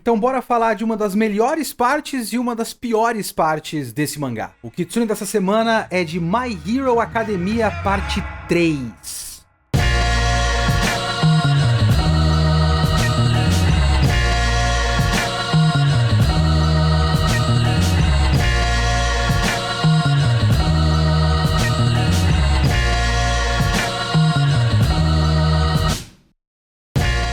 Então bora falar de uma das melhores partes e uma das piores partes desse mangá. O Kitsune dessa semana é de My Hero Academia parte 3.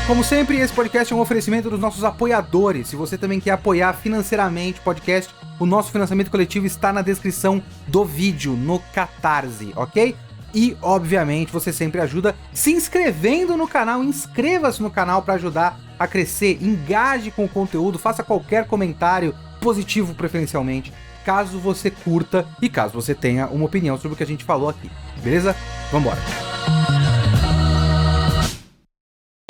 Como sempre, esse podcast é um oferecimento dos nossos apoiadores. Se você também quer apoiar financeiramente o podcast, o nosso financiamento coletivo está na descrição do vídeo, no Catarse, ok? E, obviamente, você sempre ajuda se inscrevendo no canal. Inscreva-se no canal para ajudar a crescer, engaje com o conteúdo, faça qualquer comentário, positivo preferencialmente, caso você curta e caso você tenha uma opinião sobre o que a gente falou aqui, beleza? Vambora!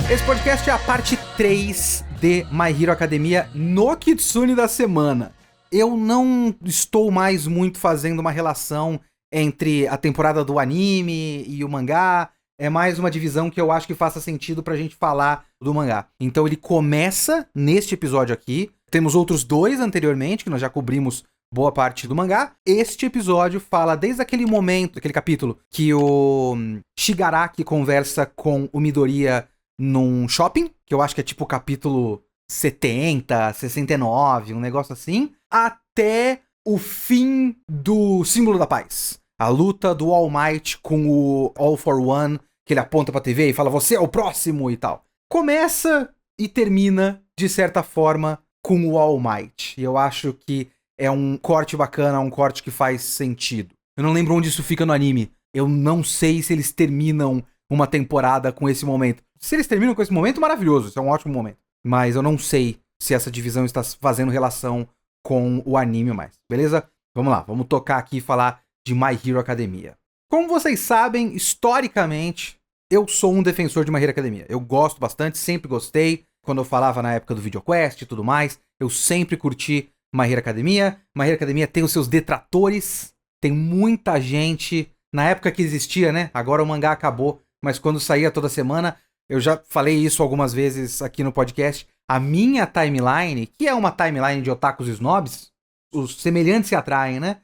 Esse podcast é a parte 3 de My Hero Academia no Kitsune da semana. Eu não estou mais muito fazendo uma relação entre a temporada do anime e o mangá. É mais uma divisão que eu acho que faça sentido pra gente falar do mangá. Então ele começa neste episódio aqui. Temos outros 2 anteriormente, que nós já cobrimos boa parte do mangá. Este episódio fala desde aquele momento, aquele capítulo, que o Shigaraki conversa com o Midoriya num shopping, que eu acho que é tipo o capítulo 70, 69, um negócio assim, até o fim do Símbolo da Paz. A luta do All Might com o All for One, que ele aponta pra TV e fala, você é o próximo e tal. Começa e termina, de certa forma, com o All Might. E eu acho que é um corte bacana, um corte que faz sentido. Eu não lembro onde isso fica no anime. Eu não sei se eles terminam uma temporada com esse momento. Se eles terminam com esse momento, maravilhoso, isso é um ótimo momento. Mas eu não sei se essa divisão está fazendo relação com o anime mais, beleza? Vamos lá, vamos tocar aqui e falar de My Hero Academia. Como vocês sabem, historicamente, eu sou um defensor de My Hero Academia. Eu gosto bastante, sempre gostei. Quando eu falava na época do VideoQuest e tudo mais, eu sempre curti My Hero Academia. My Hero Academia tem os seus detratores, tem muita gente. Na época que existia, né? Agora o mangá acabou, mas quando saía toda semana, eu já falei isso algumas vezes aqui no podcast, a minha timeline, que é uma timeline de otakus e snobs, os semelhantes se atraem, né?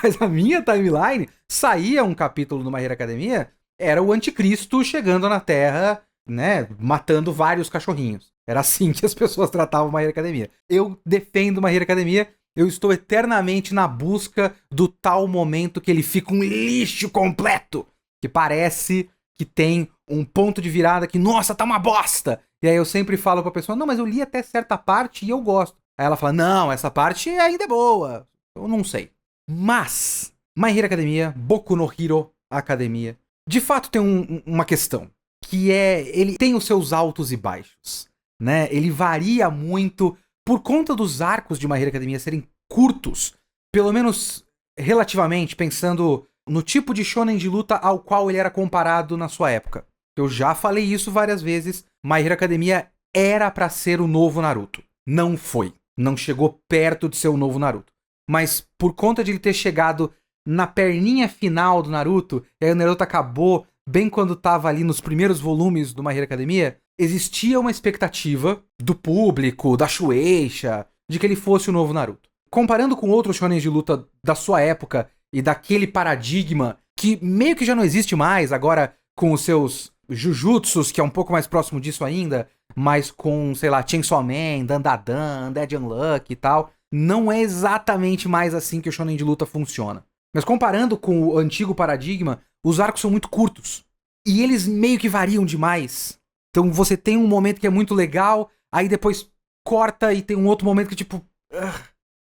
Mas a minha timeline, saía um capítulo do My Hero Academia, era o anticristo chegando na Terra, né, matando vários cachorrinhos. Era assim que as pessoas tratavam My Hero Academia. Eu defendo My Hero Academia, eu estou eternamente na busca do tal momento que ele fica um lixo completo, que parece que tem um ponto de virada que, nossa, tá uma bosta! E aí eu sempre falo pra pessoa, não, mas eu li até certa parte e eu gosto. Aí ela fala, não, essa parte ainda é boa. Eu não sei. Mas, My Hero Academia, Boku no Hero Academia, de fato tem uma questão, que é, ele tem os seus altos e baixos, né? Ele varia muito por conta dos arcos de My Hero Academia serem curtos, pelo menos relativamente, pensando no tipo de shonen de luta ao qual ele era comparado na sua época. Eu já falei isso várias vezes, My Hero Academia era pra ser o novo Naruto. Não foi. Não chegou perto de ser o novo Naruto. Mas por conta de ele ter chegado na perninha final do Naruto, e aí o Naruto acabou bem quando tava ali nos primeiros volumes do My Hero Academia, existia uma expectativa do público, da Shueisha, de que ele fosse o novo Naruto. Comparando com outros shonens de luta da sua época e daquele paradigma que meio que já não existe mais, agora com os seus Jujutsus, que é um pouco mais próximo disso ainda, mas com, sei lá, Chainsaw Man, Dandadan, Undead Unluck e tal, não é exatamente mais assim que o shonen de luta funciona. Mas comparando com o antigo paradigma, os arcos são muito curtos. E eles meio que variam demais. Então você tem um momento que é muito legal, aí depois corta e tem um outro momento que tipo...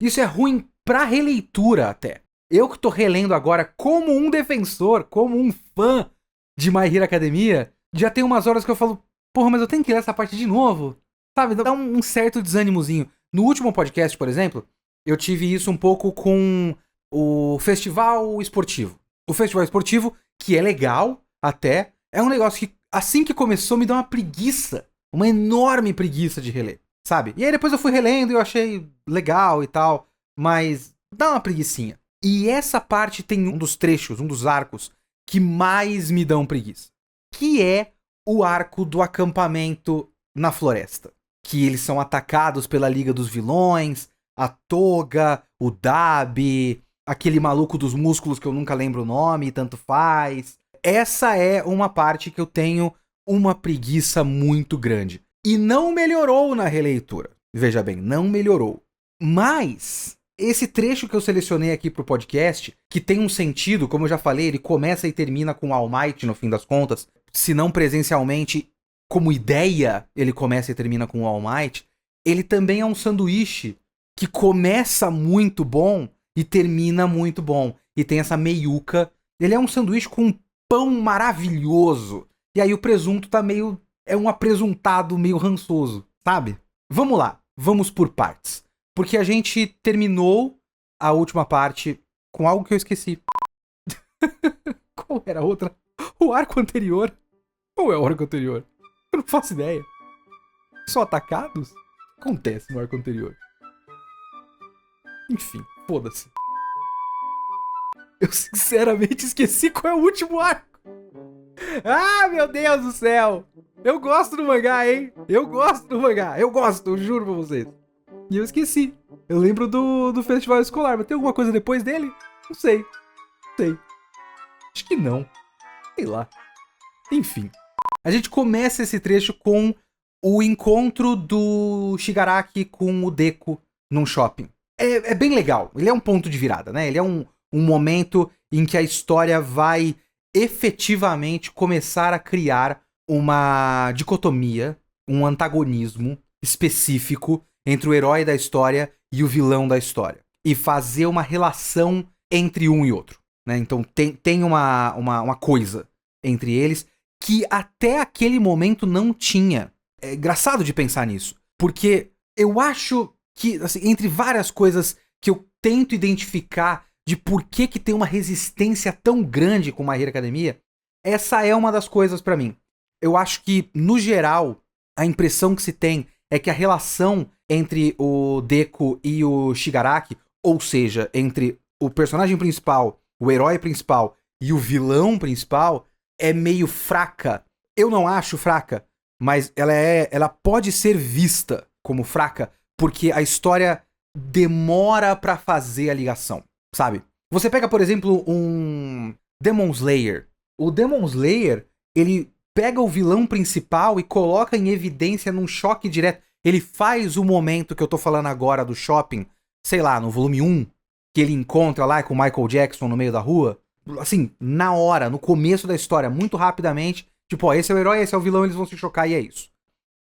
Isso é ruim pra releitura até. Eu que tô relendo agora como um defensor, como um fã de My Hero Academia, já tem umas horas que eu falo, porra, mas eu tenho que ler essa parte de novo. Sabe, dá um certo desânimozinho. No último podcast, por exemplo, eu tive isso um pouco com o Festival Esportivo. O Festival Esportivo, que é legal até, é um negócio que assim que começou me deu uma preguiça, uma enorme preguiça de reler, sabe? E aí depois eu fui relendo e eu achei legal e tal, mas dá uma preguicinha. E essa parte tem um dos trechos, um dos arcos que mais me dão preguiça, que é o arco do acampamento na floresta. que eles são atacados pela Liga dos Vilões, a Toga, o Dabi, aquele maluco dos músculos que eu nunca lembro o nome, tanto faz. Essa é uma parte que eu tenho uma preguiça muito grande. E não melhorou na releitura. Veja bem, não melhorou. Mas esse trecho que eu selecionei aqui pro podcast, que tem um sentido, como eu já falei, ele começa e termina com All Might, no fim das contas. Se não presencialmente, como ideia, ele começa e termina com All Might. Ele também é um sanduíche que começa muito bom e termina muito bom. E tem essa meiuca. Ele é um sanduíche com um pão maravilhoso. E aí o presunto tá meio... é um apresuntado meio rançoso, sabe? Vamos lá, vamos por partes. Porque a gente terminou a última parte com algo que eu esqueci. Qual era a outra? O arco anterior? Qual é o arco anterior? Eu não faço ideia. São atacados? O que acontece no arco anterior? Enfim, foda-se. Eu sinceramente esqueci qual é o último arco. Ah, meu Deus do céu! Eu gosto do mangá, hein? Eu gosto do mangá. Eu gosto, eu juro pra vocês. E eu esqueci. Eu lembro do festival escolar, mas tem alguma coisa depois dele? Não sei. Não sei. Acho que não. Sei lá. Enfim. A gente começa esse trecho com o encontro do Shigaraki com o Deku num shopping. É bem legal. Ele é um ponto de virada, né? Ele é um momento em que a história vai efetivamente começar a criar uma dicotomia, um antagonismo específico entre o herói da história e o vilão da história. E fazer uma relação entre um e outro, né? Então tem uma coisa entre eles que até aquele momento não tinha. É engraçado de pensar nisso, porque eu acho que, assim, entre várias coisas que eu tento identificar de por que tem uma resistência tão grande com My Hero Academia, essa é uma das coisas pra mim. Eu acho que, no geral, a impressão que se tem é que a relação entre o Deku e o Shigaraki, ou seja, entre o personagem principal, o herói principal e o vilão principal, é meio fraca. Eu não acho fraca, mas ela pode ser vista como fraca, porque a história demora pra fazer a ligação, sabe? Você pega, por exemplo, um Demon Slayer. O Demon Slayer, ele pega o vilão principal e coloca em evidência num choque direto. Ele faz o momento que eu tô falando agora do shopping, sei lá, no volume 1, que ele encontra lá com o Michael Jackson no meio da rua. Assim, na hora, no começo da história, muito rapidamente. Tipo, ó, esse é o herói, esse é o vilão, eles vão se chocar e é isso.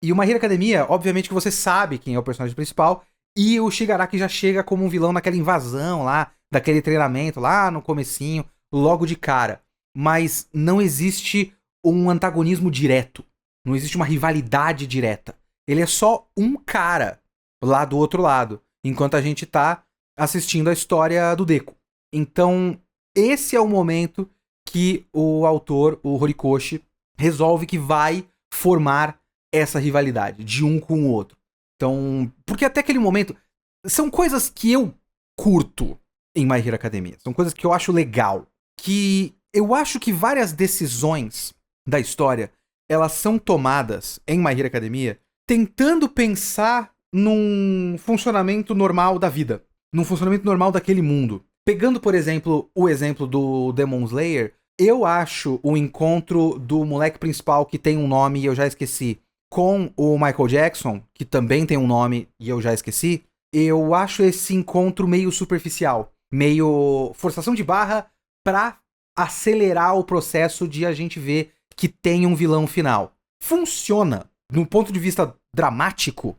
E o My Hero Academia, obviamente que você sabe quem é o personagem principal, e o Shigaraki já chega como um vilão naquela invasão lá, daquele treinamento lá no comecinho, logo de cara. Mas não existe um antagonismo direto. Não existe uma rivalidade direta. Ele é só um cara lá do outro lado, enquanto a gente tá assistindo a história do Deku. Então, esse é o momento que o autor, o Horikoshi, resolve que vai formar essa rivalidade de um com o outro. Então, porque até aquele momento, são coisas que eu curto em My Hero Academia. São coisas que eu acho legal. Que eu acho que várias decisões da história, elas são tomadas em My Hero Academia tentando pensar num funcionamento normal da vida. Num funcionamento normal daquele mundo. Pegando, por exemplo, o exemplo do Demon Slayer, eu acho o encontro do moleque principal, que tem um nome e eu já esqueci, com o Michael Jackson, que também tem um nome e eu já esqueci, eu acho esse encontro meio superficial. Meio forçação de barra pra acelerar o processo de a gente ver que tem um vilão final. Funciona. No ponto de vista dramático,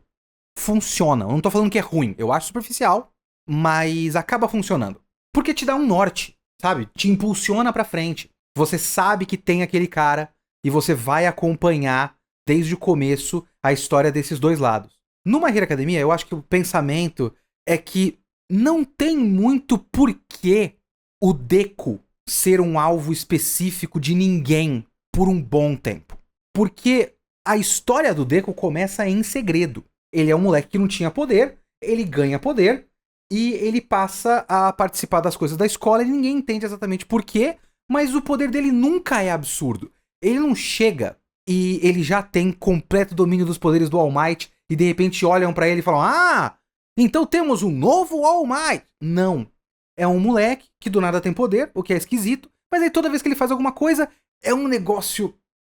funciona. Eu não tô falando que é ruim. Eu acho superficial, mas acaba funcionando. Porque te dá um norte, sabe? Te impulsiona pra frente. Você sabe que tem aquele cara e você vai acompanhar desde o começo a história desses dois lados. No My Hero Academia, eu acho que o pensamento é que não tem muito porquê o Deku ser um alvo específico de ninguém por um bom tempo. Porque a história do Deku começa em segredo. Ele é um moleque que não tinha poder, ele ganha poder e ele passa a participar das coisas da escola e ninguém entende exatamente porquê, mas o poder dele nunca é absurdo. Ele não chega e ele já tem completo domínio dos poderes do All Might e de repente olham pra ele e falam: ah, então temos um novo All Might. Não. É um moleque que do nada tem poder, o que é esquisito, mas aí toda vez que ele faz alguma coisa, é um negócio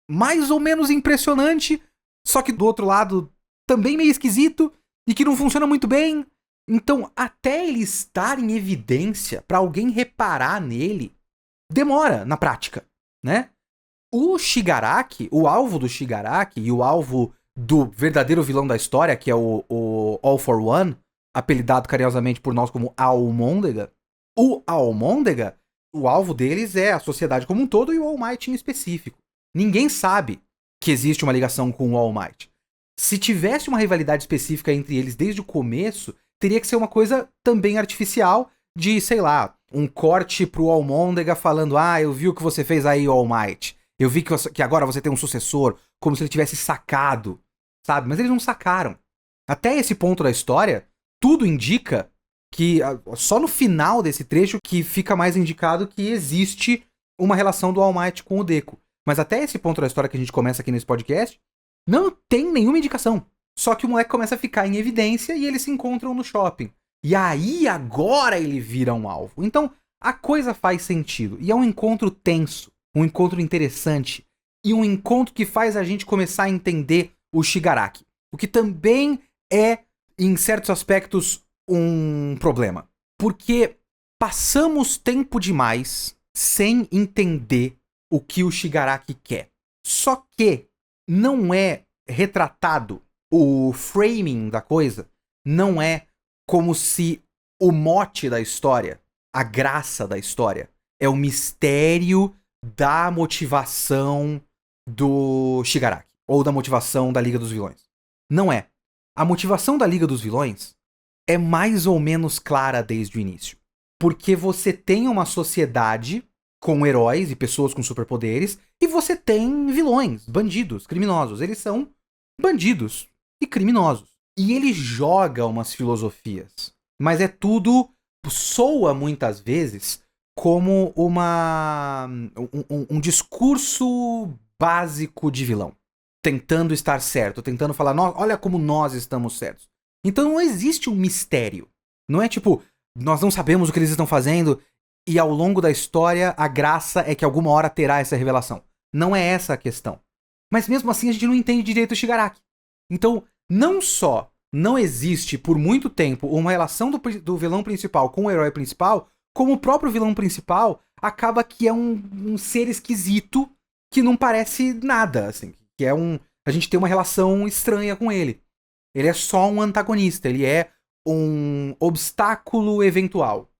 mais ou menos impressionante, só que do outro lado também meio esquisito e que não funciona muito bem. Então, até ele estar em evidência pra alguém reparar nele, demora na prática, né? O Shigaraki, o alvo do Shigaraki e o alvo do verdadeiro vilão da história, que é o All for One, apelidado carinhosamente por nós como Almôndega, o Almôndega, o alvo deles é a sociedade como um todo e o All Might em específico. Ninguém sabe que existe uma ligação com o All Might. Se tivesse uma rivalidade específica entre eles desde o começo, teria que ser uma coisa também artificial de, sei lá, um corte pro Almôndega falando: ah, eu vi o que você fez aí, All Might. Eu vi que agora você tem um sucessor, como se ele tivesse sacado, sabe? Mas eles não sacaram. Até esse ponto da história, tudo indica que só no final desse trecho que fica mais indicado que existe uma relação do All Might com o Deku. Mas até esse ponto da história que a gente começa aqui nesse podcast, não tem nenhuma indicação. Só que o moleque começa a ficar em evidência e eles se encontram no shopping. E aí, agora ele vira um alvo. Então, a coisa faz sentido. E é um encontro tenso, um encontro interessante. E um encontro que faz a gente começar a entender o Shigaraki. O que também é, em certos aspectos, um problema. Porque passamos tempo demais sem entender o que o Shigaraki quer. Só que não é retratado, o framing da coisa não é como se o mote da história, a graça da história, é o mistério da motivação do Shigaraki, ou da motivação da Liga dos Vilões. Não é. A motivação da Liga dos Vilões é mais ou menos clara desde o início. Porque você tem uma sociedade com heróis e pessoas com superpoderes, e você tem vilões, bandidos, criminosos. Eles são bandidos e criminosos. E ele joga umas filosofias. Mas é tudo, soa muitas vezes como um discurso básico de vilão. Tentando estar certo, tentando falar: olha como nós estamos certos. Então não existe um mistério. Não é tipo, nós não sabemos o que eles estão fazendo e ao longo da história a graça é que alguma hora terá essa revelação. Não é essa a questão. Mas mesmo assim a gente não entende direito o Shigaraki. Então, não só não existe por muito tempo uma relação do vilão principal com o herói principal, como o próprio vilão principal acaba que é um ser esquisito que não parece nada, assim. Que é a gente tem uma relação estranha com ele. Ele é só um antagonista, ele é um obstáculo eventual.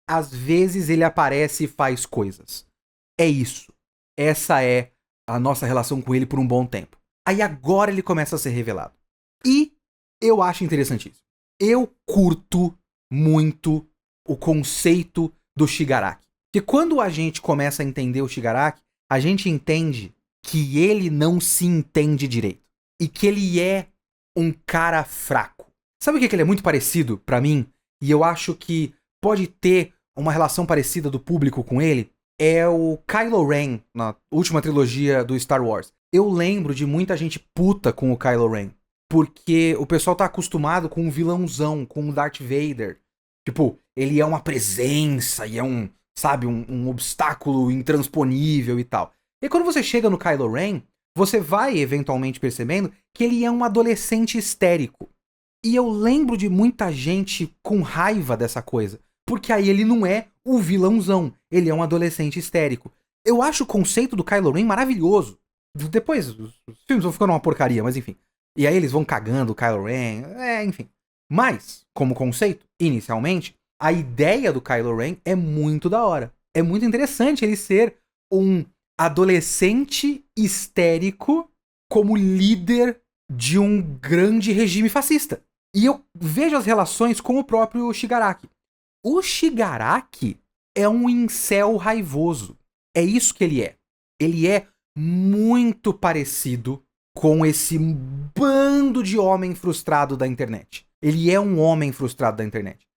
Às vezes ele aparece e faz coisas. É isso. Essa é a nossa relação com ele por um bom tempo. Aí agora ele começa a ser revelado. E eu acho interessantíssimo. Eu curto muito o conceito do Shigaraki. Porque quando a gente começa a entender o Shigaraki, a gente entende que ele não se entende direito. E que ele é um cara fraco. Sabe o que ele é muito parecido pra mim? E eu acho que pode ter uma relação parecida do público com ele? É o Kylo Ren, na última trilogia do Star Wars. Eu lembro de muita gente puta com o Kylo Ren. Porque o pessoal tá acostumado com um vilãozão, com o Darth Vader. Tipo, ele é uma presença e é um obstáculo intransponível e tal. E quando você chega no Kylo Ren, você vai eventualmente percebendo que ele é um adolescente histérico. E eu lembro de muita gente com raiva dessa coisa. Porque aí ele não é o vilãozão, ele é um adolescente histérico. Eu acho o conceito do Kylo Ren maravilhoso. Depois, os filmes vão ficando uma porcaria, mas enfim. E aí eles vão cagando o Kylo Ren, enfim. Mas, como conceito, inicialmente, a ideia do Kylo Ren é muito da hora. É muito interessante ele ser um adolescente histérico como líder de um grande regime fascista. E eu vejo as relações com o próprio Shigaraki. O Shigaraki é um incel raivoso. É isso que ele é. Ele é muito parecido com esse bando de homem frustrado da internet. Ele é um homem frustrado da internet.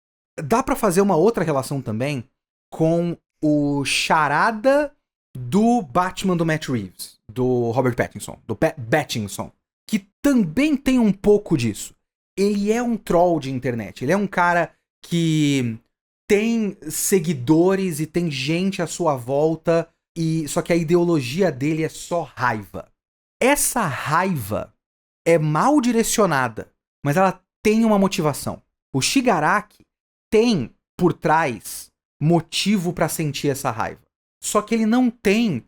Dá pra fazer uma outra relação também com o charada do Batman do Matt Reeves, do Robert Pattinson, do Pattinson, que também tem um pouco disso. Ele é um troll de internet. Ele é um cara que tem seguidores e tem gente à sua volta, só que a ideologia dele é só raiva. Essa raiva é mal direcionada, mas ela tem uma motivação. O Shigaraki tem por trás motivo para sentir essa raiva. Só que ele não tem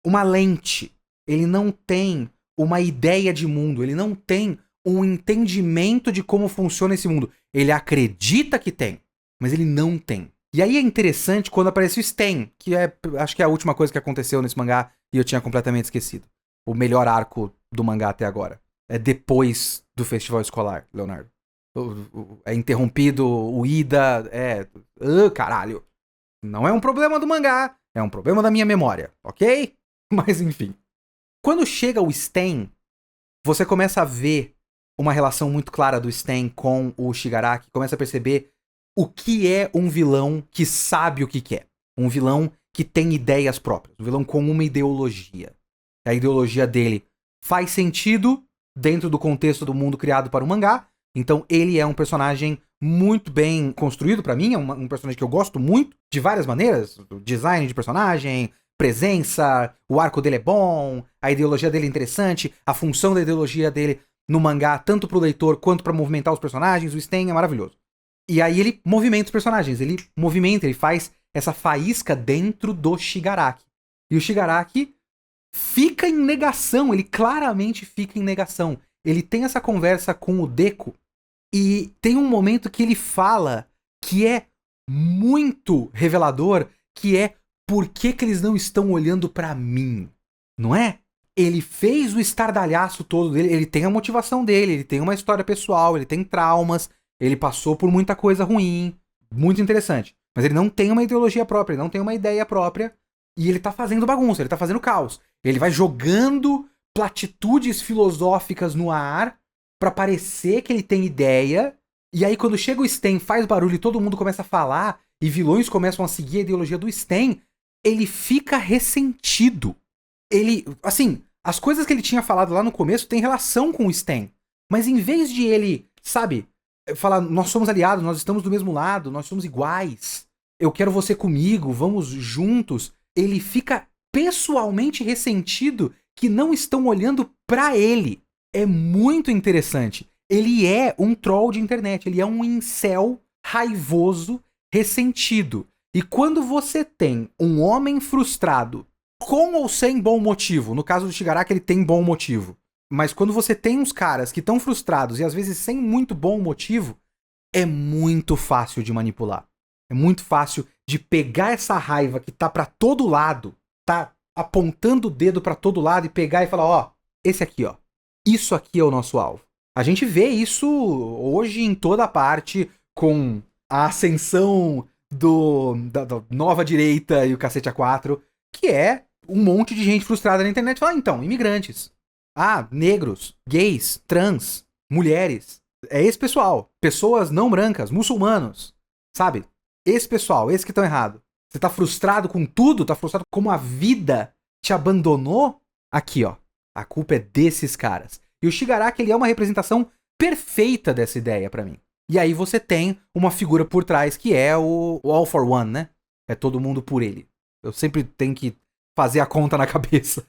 uma lente, ele não tem uma ideia de mundo, ele não tem um entendimento de como funciona esse mundo. Ele acredita que tem, mas ele não tem. E aí é interessante quando aparece o Sten, que acho que é a última coisa que aconteceu nesse mangá e eu tinha completamente esquecido. O melhor arco do mangá até agora. É depois do festival escolar, Leonardo. É interrompido, o Ida, caralho. Não é um problema do mangá, é um problema da minha memória, ok? Mas enfim. Quando chega o Sten, você começa a ver uma relação muito clara do Sten com o Shigaraki, começa a perceber o que é um vilão que sabe o que quer. Um vilão que tem ideias próprias, um vilão com uma ideologia. A ideologia dele faz sentido dentro do contexto do mundo criado para o mangá, então ele é um personagem muito bem construído pra mim, é um personagem que eu gosto muito, de várias maneiras, o design de personagem, presença, o arco dele é bom, a ideologia dele é interessante, a função da ideologia dele no mangá, tanto pro leitor quanto pra movimentar os personagens, o Sten é maravilhoso. E aí ele movimenta os personagens, ele faz essa faísca dentro do Shigaraki. E o Shigaraki fica em negação, ele claramente fica em negação. Ele tem essa conversa com o Deku, e tem um momento que ele fala que é muito revelador, que é por que eles não estão olhando pra mim, não é? Ele fez o estardalhaço todo dele, ele tem a motivação dele, ele tem uma história pessoal, ele tem traumas, ele passou por muita coisa ruim, muito interessante. Mas ele não tem uma ideologia própria, ele não tem uma ideia própria, e ele tá fazendo bagunça, ele tá fazendo caos. Ele vai jogando platitudes filosóficas no ar pra parecer que ele tem ideia, e aí quando chega o Sten, faz barulho e todo mundo começa a falar, e vilões começam a seguir a ideologia do Sten, ele fica ressentido. Ele, assim, as coisas que ele tinha falado lá no começo têm relação com o Sten, mas em vez de ele, sabe, falar, nós somos aliados, nós estamos do mesmo lado, nós somos iguais, eu quero você comigo, vamos juntos, ele fica pessoalmente ressentido que não estão olhando pra ele. É muito interessante. Ele é um troll de internet, ele é um incel raivoso, ressentido. E quando você tem um homem frustrado, com ou sem bom motivo, no caso do Shigaraki ele tem bom motivo, mas quando você tem uns caras que estão frustrados e às vezes sem muito bom motivo, é muito fácil de manipular. É muito fácil de pegar essa raiva que tá pra todo lado, tá apontando o dedo pra todo lado e pegar e falar, ó, esse aqui, ó. Isso aqui é o nosso alvo. A gente vê isso hoje em toda parte com a ascensão da nova direita e o cacete A4, que é um monte de gente frustrada na internet. Fala, então, imigrantes. Ah, negros, gays, trans, mulheres. É esse pessoal. Pessoas não brancas, muçulmanos. Sabe? Esse pessoal, esse que estão errado. Você tá frustrado com tudo? Tá frustrado como a vida te abandonou? Aqui, ó. A culpa é desses caras. E o Shigaraki, ele é uma representação perfeita dessa ideia pra mim. E aí você tem uma figura por trás que é o All for One, né? É todo mundo por ele. Eu sempre tenho que fazer a conta na cabeça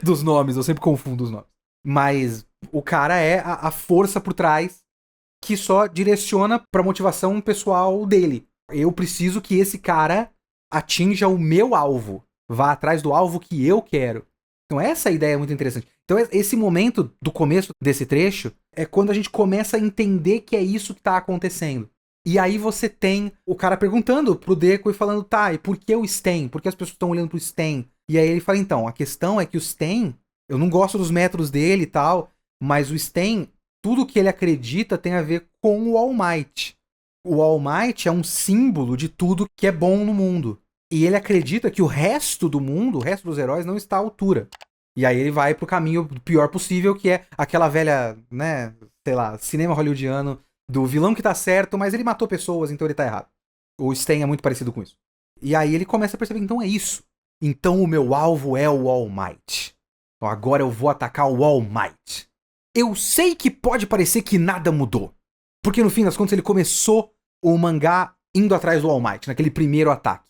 dos nomes, eu sempre confundo os nomes. Mas o cara é a força por trás que só direciona pra motivação pessoal dele. Eu preciso que esse cara atinja o meu alvo, vá atrás do alvo que eu quero. Então essa ideia é muito interessante. Então esse momento do começo desse trecho é quando a gente começa a entender que é isso que tá acontecendo. E aí você tem o cara perguntando pro Deku e falando, tá, e por que o Sten? Por que as pessoas estão olhando pro Sten? E aí ele fala, então, a questão é que o Sten, eu não gosto dos métodos dele e tal, mas o Sten, tudo que ele acredita tem a ver com o All Might. O All Might é um símbolo de tudo que é bom no mundo. E ele acredita que o resto do mundo, o resto dos heróis, não está à altura. E aí ele vai pro caminho pior possível, que é aquela velha, né, sei lá, cinema hollywoodiano do vilão que tá certo, mas ele matou pessoas, então ele tá errado. O Sten é muito parecido com isso. E aí ele começa a perceber, então é isso. Então o meu alvo é o All Might. Então agora eu vou atacar o All Might. Eu sei que pode parecer que nada mudou. Porque no fim das contas ele começou o mangá indo atrás do All Might, naquele primeiro ataque.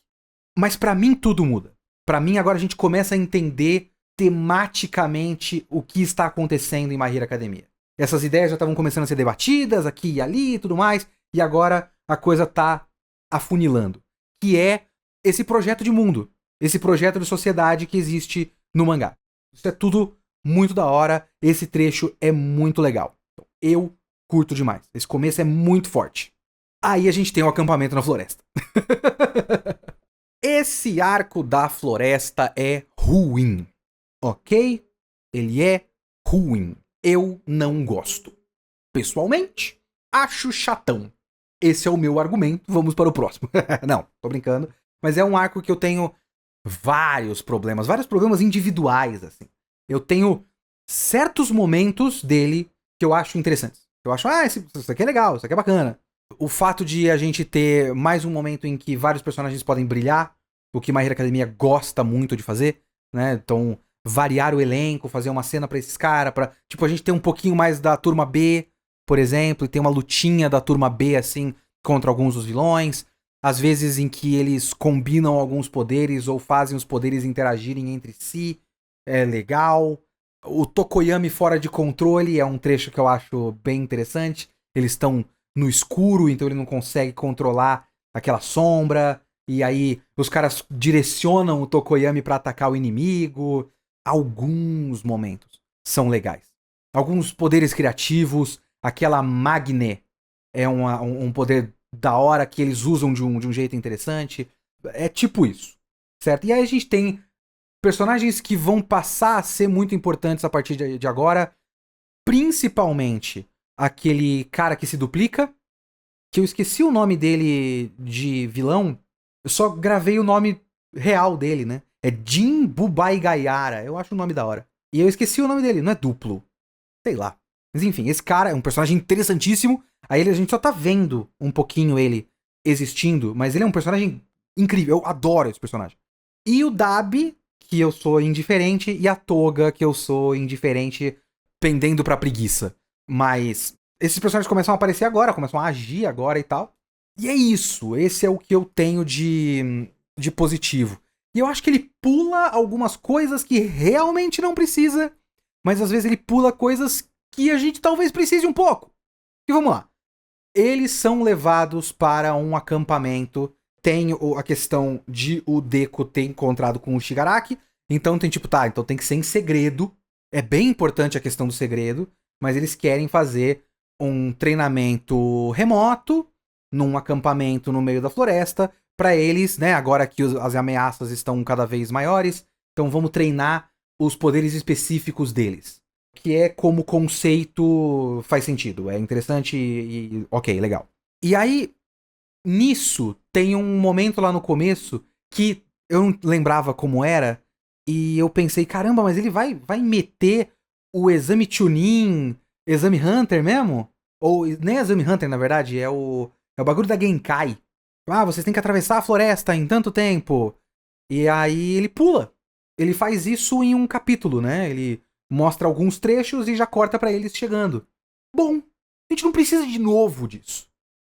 Mas pra mim tudo muda. Pra mim agora a gente começa a entender tematicamente o que está acontecendo em My Hero Academia. Essas ideias já estavam começando a ser debatidas aqui e ali e tudo mais, e agora a coisa tá afunilando. Que é esse projeto de mundo, esse projeto de sociedade que existe no mangá. Isso é tudo muito da hora, esse trecho é muito legal. Eu curto demais, esse começo é muito forte. Aí a gente tem o acampamento na floresta. Esse arco da floresta é ruim, ok? Ele é ruim. Eu não gosto. Pessoalmente, acho chatão. Esse é o meu argumento, vamos para o próximo. Não, tô brincando. Mas é um arco que eu tenho vários problemas individuais, assim. Eu tenho certos momentos dele que eu acho interessantes. Eu acho, isso aqui é legal, isso aqui é bacana. O fato de a gente ter mais um momento em que vários personagens podem brilhar, o que My Hero Academia gosta muito de fazer, né? Então, variar o elenco, fazer uma cena pra esses caras, pra... Tipo, a gente tem um pouquinho mais da turma B, por exemplo, e tem uma lutinha da turma B, assim, contra alguns dos vilões. Às vezes em que eles combinam alguns poderes ou fazem os poderes interagirem entre si. É legal. O Tokoyami fora de controle é um trecho que eu acho bem interessante. Eles estão no escuro, então ele não consegue controlar aquela sombra. E aí os caras direcionam o Tokoyami pra atacar o inimigo. Alguns momentos são legais. Alguns poderes criativos. Aquela Magne é um poder da hora que eles usam de um jeito interessante. É tipo isso, certo? E aí a gente tem personagens que vão passar a ser muito importantes a partir de agora. Principalmente aquele cara que se duplica, que eu esqueci o nome dele de vilão. Eu só gravei o nome real dele, né? É Jin Bubai Gaiara. Eu acho o nome da hora. E eu esqueci o nome dele, não é duplo. Sei lá. Mas enfim, esse cara é um personagem interessantíssimo. Aí a gente só tá vendo um pouquinho ele existindo, mas ele é um personagem incrível. Eu adoro esse personagem. E o Dabi, que eu sou indiferente, e a Toga, que eu sou indiferente, pendendo pra preguiça. Mas esses personagens começam a aparecer agora, começam a agir agora e tal. E é isso, esse é o que eu tenho de positivo. E eu acho que ele pula algumas coisas que realmente não precisa, mas às vezes ele pula coisas que a gente talvez precise um pouco. E vamos lá. Eles são levados para um acampamento. Tem a questão de o Deku ter encontrado com o Shigaraki. Então tem tipo, então tem que ser em segredo. É bem importante a questão do segredo. Mas eles querem fazer um treinamento remoto num acampamento no meio da floresta. Pra eles, né, agora que as ameaças estão cada vez maiores. Então vamos treinar os poderes específicos deles. Que é como conceito faz sentido. É interessante e ok, legal. E aí, nisso, tem um momento lá no começo que eu não lembrava como era. E eu pensei, caramba, mas ele vai meter o Exame Chunin, Exame Hunter mesmo? Ou nem Exame Hunter, na verdade, é o bagulho da Genkai. Vocês têm que atravessar a floresta em tanto tempo. E aí ele pula. Ele faz isso em um capítulo, né? Ele mostra alguns trechos e já corta pra eles chegando. Bom, a gente não precisa de novo disso.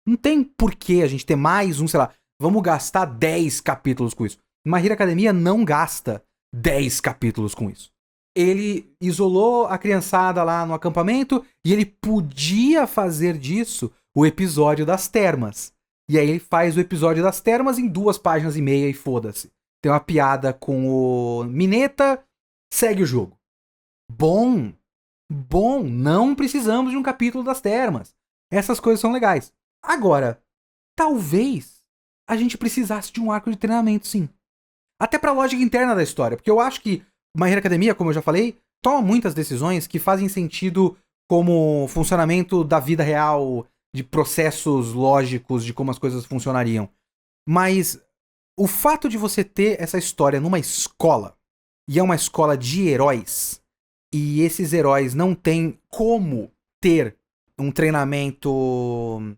Não tem porquê a gente ter mais sei lá, vamos gastar 10 capítulos com isso. My Hero Academia não gasta 10 capítulos com isso. Ele isolou a criançada lá no acampamento e ele podia fazer disso o episódio das termas. E aí ele faz o episódio das termas em 2 páginas e meia e foda-se. Tem uma piada com o Mineta, segue o jogo. Bom, não precisamos de um capítulo das termas. Essas coisas são legais. Agora, talvez a gente precisasse de um arco de treinamento, sim. Até pra lógica interna da história, porque eu acho que My Hero Academia, como eu já falei, toma muitas decisões que fazem sentido como funcionamento da vida real, de processos lógicos de como as coisas funcionariam. Mas o fato de você ter essa história numa escola, e é uma escola de heróis, e esses heróis não têm como ter um treinamento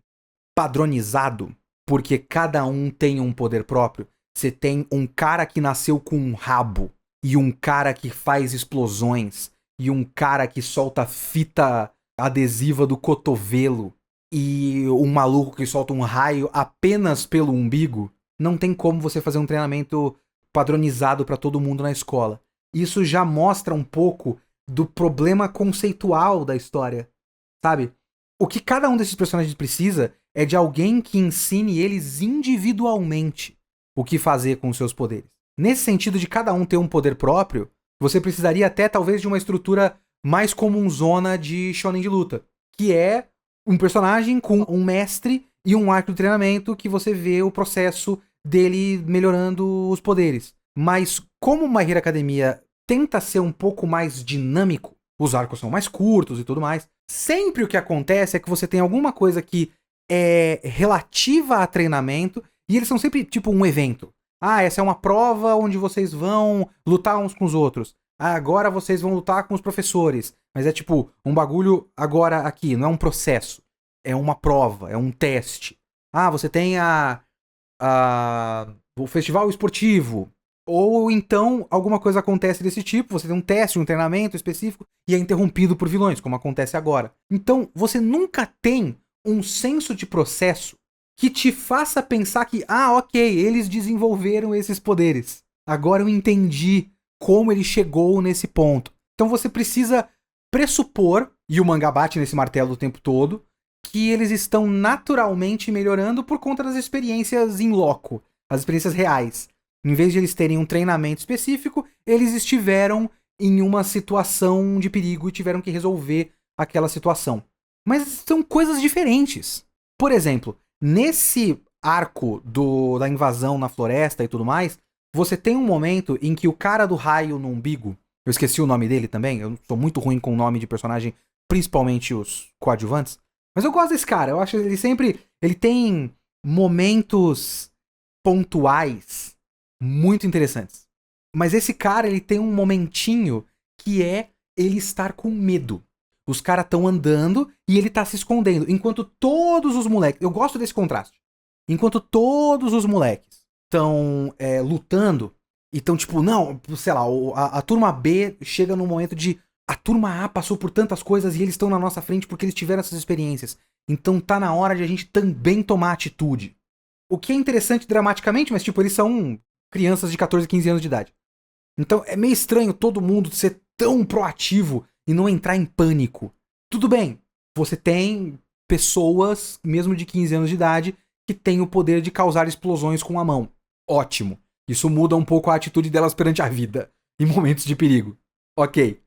padronizado, porque cada um tem um poder próprio. Você tem um cara que nasceu com um rabo, e um cara que faz explosões, e um cara que solta fita adesiva do cotovelo e um maluco que solta um raio apenas pelo umbigo, não tem como você fazer um treinamento padronizado para todo mundo na escola. Isso já mostra um pouco do problema conceitual da história, sabe? O que cada um desses personagens precisa é de alguém que ensine eles individualmente o que fazer com os seus poderes. Nesse sentido de cada um ter um poder próprio, você precisaria até talvez de uma estrutura mais comunzona de shonen de luta, que é um personagem com um mestre e um arco de treinamento que você vê o processo dele melhorando os poderes. Mas como My Hero Academia tenta ser um pouco mais dinâmico, os arcos são mais curtos e tudo mais, sempre o que acontece é que você tem alguma coisa que é relativa a treinamento e eles são sempre tipo um evento. Ah, essa é uma prova onde vocês vão lutar uns com os outros. Ah, agora vocês vão lutar com os professores. Mas é tipo um bagulho agora aqui, não é um processo. É uma prova, é um teste. Ah, você tem o festival esportivo. Ou então alguma coisa acontece desse tipo, você tem um teste, um treinamento específico e é interrompido por vilões, como acontece agora. Então você nunca tem um senso de processo que te faça pensar que, ok, eles desenvolveram esses poderes. Agora eu entendi como ele chegou nesse ponto. Então você precisa pressupor, e o mangá bate nesse martelo o tempo todo, que eles estão naturalmente melhorando por conta das experiências in loco, as experiências reais. Em vez de eles terem um treinamento específico, eles estiveram em uma situação de perigo e tiveram que resolver aquela situação. Mas são coisas diferentes. Por exemplo, nesse arco da invasão na floresta e tudo mais, você tem um momento em que o cara do raio no umbigo, eu esqueci o nome dele também, eu sou muito ruim com o nome de personagem, principalmente os coadjuvantes, mas eu gosto desse cara, eu acho que ele tem momentos pontuais muito interessantes. Mas esse cara, ele tem um momentinho que é ele estar com medo. Os caras estão andando e ele tá se escondendo. Enquanto todos os moleques... Eu gosto desse contraste. Enquanto todos os moleques estão lutando e estão tipo, não, sei lá, a turma B chega num momento de... A turma A passou por tantas coisas e eles estão na nossa frente porque eles tiveram essas experiências. Então tá na hora de a gente também tomar atitude. O que é interessante dramaticamente, mas tipo, eles são crianças de 14, 15 anos de idade. Então é meio estranho todo mundo ser tão proativo e não entrar em pânico. Tudo bem, você tem pessoas, mesmo de 15 anos de idade, que têm o poder de causar explosões com a mão. Ótimo. Isso muda um pouco a atitude delas perante a vida, em momentos de perigo. Ok.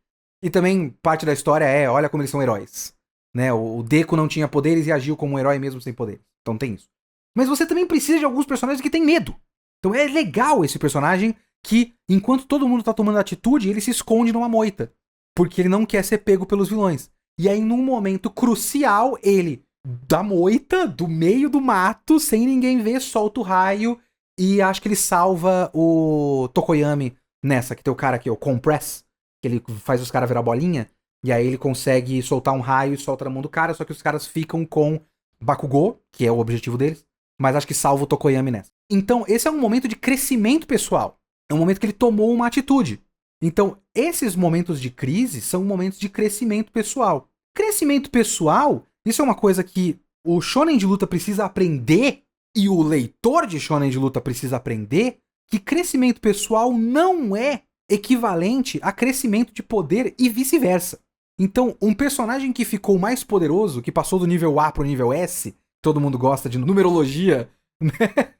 E também parte da história olha como eles são heróis. Né? O Deku não tinha poderes e agiu como um herói mesmo sem poderes. Então tem isso. Mas você também precisa de alguns personagens que têm medo. Então é legal esse personagem que, enquanto todo mundo tá tomando atitude, ele se esconde numa moita. Porque ele não quer ser pego pelos vilões. E aí, num momento crucial, ele, da moita, do meio do mato, sem ninguém ver, solta o raio e acho que ele salva o Tokoyami nessa, que tem o cara aqui, o Compress, que ele faz os caras virar bolinha, e aí ele consegue soltar um raio e solta na mão do cara, só que os caras ficam com Bakugou, que é o objetivo deles, mas acho que salva o Tokoyami nessa. Então, esse é um momento de crescimento pessoal. É um momento que ele tomou uma atitude. Então, esses momentos de crise são momentos de crescimento pessoal. Crescimento pessoal, isso é uma coisa que o shonen de luta precisa aprender, e o leitor de shonen de luta precisa aprender, que crescimento pessoal não é equivalente a crescimento de poder e vice-versa. Então, um personagem que ficou mais poderoso, que passou do nível A pro nível S, todo mundo gosta de numerologia, né?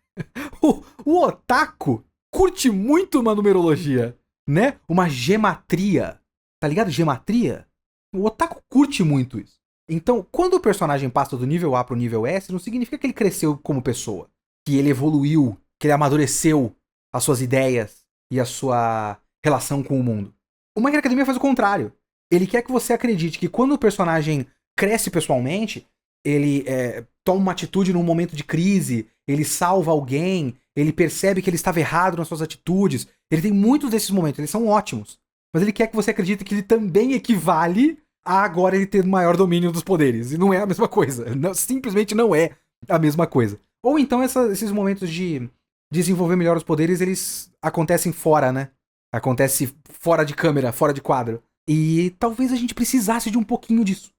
O otaku curte muito uma numerologia, né? Uma gematria. Tá ligado? Gematria? O otaku curte muito isso. Então, quando o personagem passa do nível A pro nível S, não significa que ele cresceu como pessoa. Que ele evoluiu, que ele amadureceu as suas ideias e a sua relação com o mundo. O My Hero Academia faz o contrário. Ele quer que você acredite que quando o personagem cresce pessoalmente, ele toma uma atitude num momento de crise, ele salva alguém, ele percebe que ele estava errado nas suas atitudes. Ele tem muitos desses momentos, eles são ótimos. Mas ele quer que você acredite que ele também equivale a agora ele ter maior domínio dos poderes. E não é a mesma coisa. Não, simplesmente não é a mesma coisa. Ou então esses momentos de desenvolver melhor os poderes, eles acontecem fora, né? Acontece fora de câmera, fora de quadro. E talvez a gente precisasse de um pouquinho disso.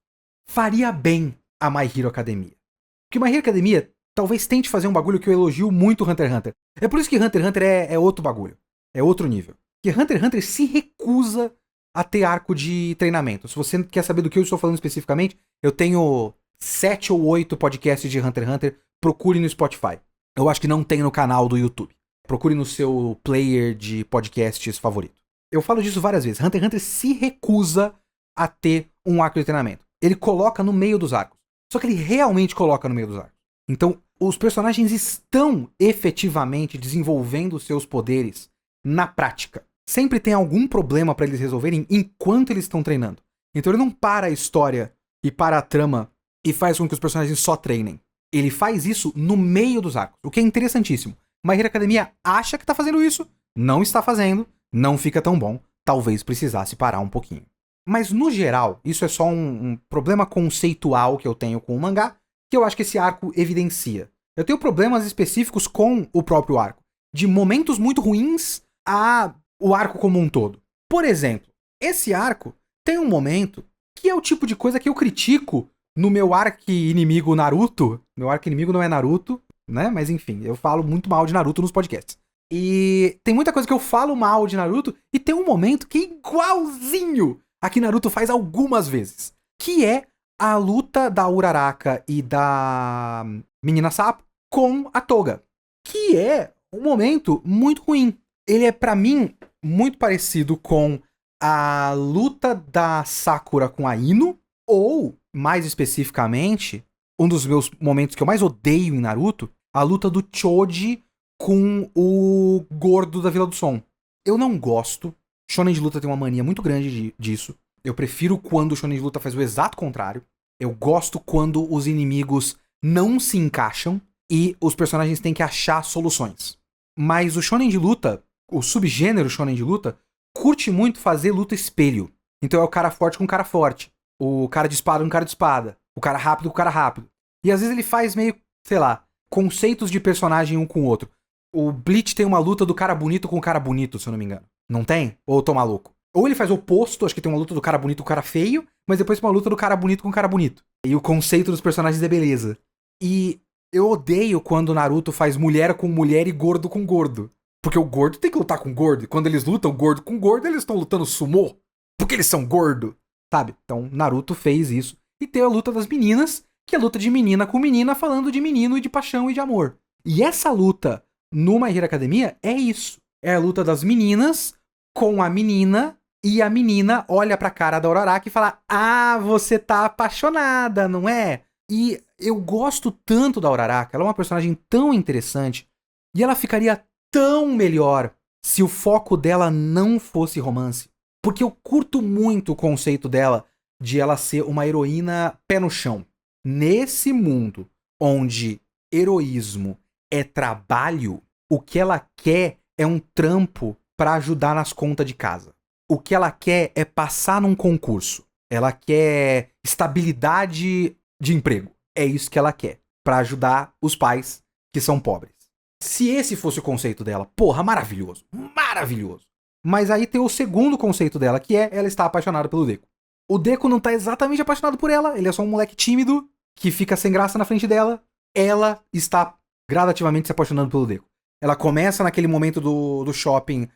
Faria bem a My Hero Academia. Porque My Hero Academia talvez tente fazer um bagulho que eu elogio muito Hunter x Hunter. É por isso que Hunter x Hunter é outro bagulho. É outro nível. Porque Hunter x Hunter se recusa a ter arco de treinamento. Se você quer saber do que eu estou falando especificamente, eu tenho 7 ou 8 podcasts de Hunter x Hunter. Procure no Spotify. Eu acho que não tem no canal do YouTube. Procure no seu player de podcasts favorito. Eu falo disso várias vezes. Hunter x Hunter se recusa a ter um arco de treinamento. Ele coloca no meio dos arcos. Só que ele realmente coloca no meio dos arcos. Então, os personagens estão efetivamente desenvolvendo seus poderes na prática. Sempre tem algum problema pra eles resolverem enquanto eles estão treinando. Então ele não para a história e para a trama e faz com que os personagens só treinem. Ele faz isso no meio dos arcos, o que é interessantíssimo. My Hero Academia acha que tá fazendo isso, não está fazendo, não fica tão bom, talvez precisasse parar um pouquinho. Mas no geral, isso é só um problema conceitual que eu tenho com o mangá, que eu acho que esse arco evidencia. Eu tenho problemas específicos com o próprio arco, de momentos muito ruins a o arco como um todo. Por exemplo, esse arco tem um momento que é o tipo de coisa que eu critico no meu arqui-inimigo Naruto. Meu arqui-inimigo não é Naruto, né? Mas enfim, eu falo muito mal de Naruto nos podcasts. E tem muita coisa que eu falo mal de Naruto, e tem um momento que é igualzinho a que Naruto faz algumas vezes. Que é a luta da Uraraka e da menina sapo com a Toga. Que é um momento muito ruim. Ele é, pra mim, muito parecido com a luta da Sakura com a Ino, ou, mais especificamente, um dos meus momentos que eu mais odeio em Naruto, a luta do Choji com o gordo da Vila do Som. Eu não gosto. Shonen de luta tem uma mania muito grande disso. Eu prefiro quando o shonen de luta faz o exato contrário. Eu gosto quando os inimigos não se encaixam e os personagens têm que achar soluções. Mas o shonen de luta, o subgênero shonen de luta, curte muito fazer luta espelho. Então é o cara forte com o cara forte. O cara de espada com o cara de espada. O cara rápido com o cara rápido. E às vezes ele faz meio, sei lá, conceitos de personagem um com o outro. O Bleach tem uma luta do cara bonito com o cara bonito, se eu não me engano. Não tem? Ou eu tô maluco? Ou ele faz o oposto, acho que tem uma luta do cara bonito com o cara feio, mas depois tem uma luta do cara bonito com o cara bonito. E o conceito dos personagens é beleza. E eu odeio quando o Naruto faz mulher com mulher e gordo com gordo. Porque o gordo tem que lutar com gordo. E quando eles lutam gordo com gordo, eles estão lutando sumô. Porque eles são gordo. Sabe? Então Naruto fez isso. E tem a luta das meninas, que é a luta de menina com menina, falando de menino e de paixão e de amor. E essa luta no My Hero Academia é isso. É a luta das meninas com a menina, e a menina olha pra cara da Uraraka e fala: ah, você tá apaixonada, não é? E eu gosto tanto da Uraraka, ela é uma personagem tão interessante, e ela ficaria tão melhor se o foco dela não fosse romance. Porque eu curto muito o conceito dela de ela ser uma heroína pé no chão. Nesse mundo onde heroísmo é trabalho, o que ela quer é um trampo pra ajudar nas contas de casa. O que ela quer é passar num concurso. Ela quer estabilidade de emprego. É isso que ela quer, pra ajudar os pais que são pobres. Se esse fosse o conceito dela, porra, maravilhoso. Maravilhoso. Mas aí tem o segundo conceito dela, que é ela está apaixonada pelo Deku. O Deku não tá exatamente apaixonado por ela, ele é só um moleque tímido que fica sem graça na frente dela. Ela está gradativamente se apaixonando pelo Deku. Ela começa naquele momento do shopping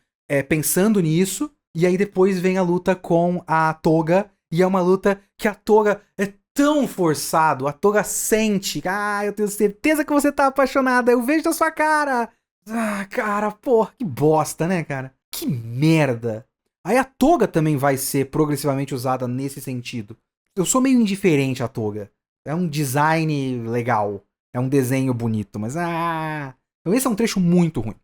pensando nisso, e aí depois vem a luta com a Toga, e é uma luta que a Toga é tão forçado, a Toga sente, eu tenho certeza que você tá apaixonada, eu vejo da sua cara. Ah, cara, porra, que bosta, né, cara? Que merda. Aí a Toga também vai ser progressivamente usada nesse sentido. Eu sou meio indiferente à Toga. É um design legal, é um desenho bonito, mas então esse é um trecho muito ruim.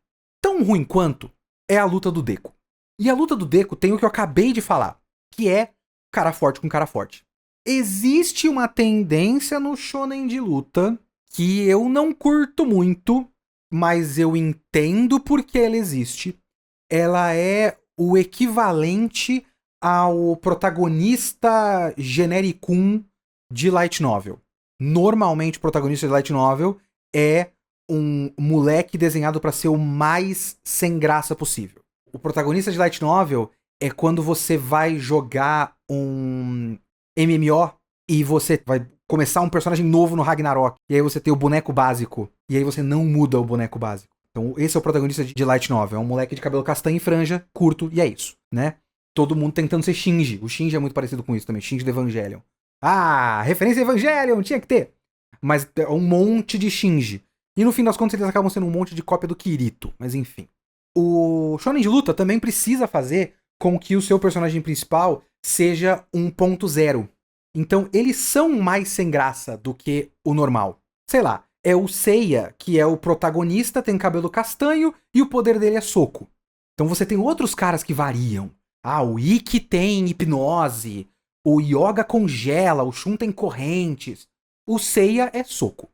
Tão ruim quanto é a luta do Deku. E a luta do Deku tem o que eu acabei de falar, que é cara forte com cara forte. Existe uma tendência no shonen de luta que eu não curto muito, mas eu entendo porque ela existe. Ela é o equivalente ao protagonista genericum de light novel. Normalmente o protagonista de light novel é um moleque desenhado pra ser o mais sem graça possível. O protagonista de light novel é quando você vai jogar um MMO e você vai começar um personagem novo no Ragnarok. E aí você tem o boneco básico. E aí você não muda o boneco básico. Então esse é o protagonista de Light Novel. É um moleque de cabelo castanho e franja, curto, e é isso, né? Todo mundo tentando ser Shinji. O Shinji é muito parecido com isso também. Shinji do Evangelion. Ah, referência a Evangelion, tinha que ter. Mas é um monte de Shinji. E no fim das contas eles acabam sendo um monte de cópia do Kirito. Mas enfim. O Shonen de luta também precisa fazer com que o seu personagem principal seja 1.0. Então eles são mais sem graça do que o normal. Sei lá, é o Seiya, que é o protagonista, tem cabelo castanho e o poder dele é soco. Então você tem outros caras que variam. Ah, o Ikki tem hipnose, o Yoga congela, o Shun tem correntes. O Seiya é soco.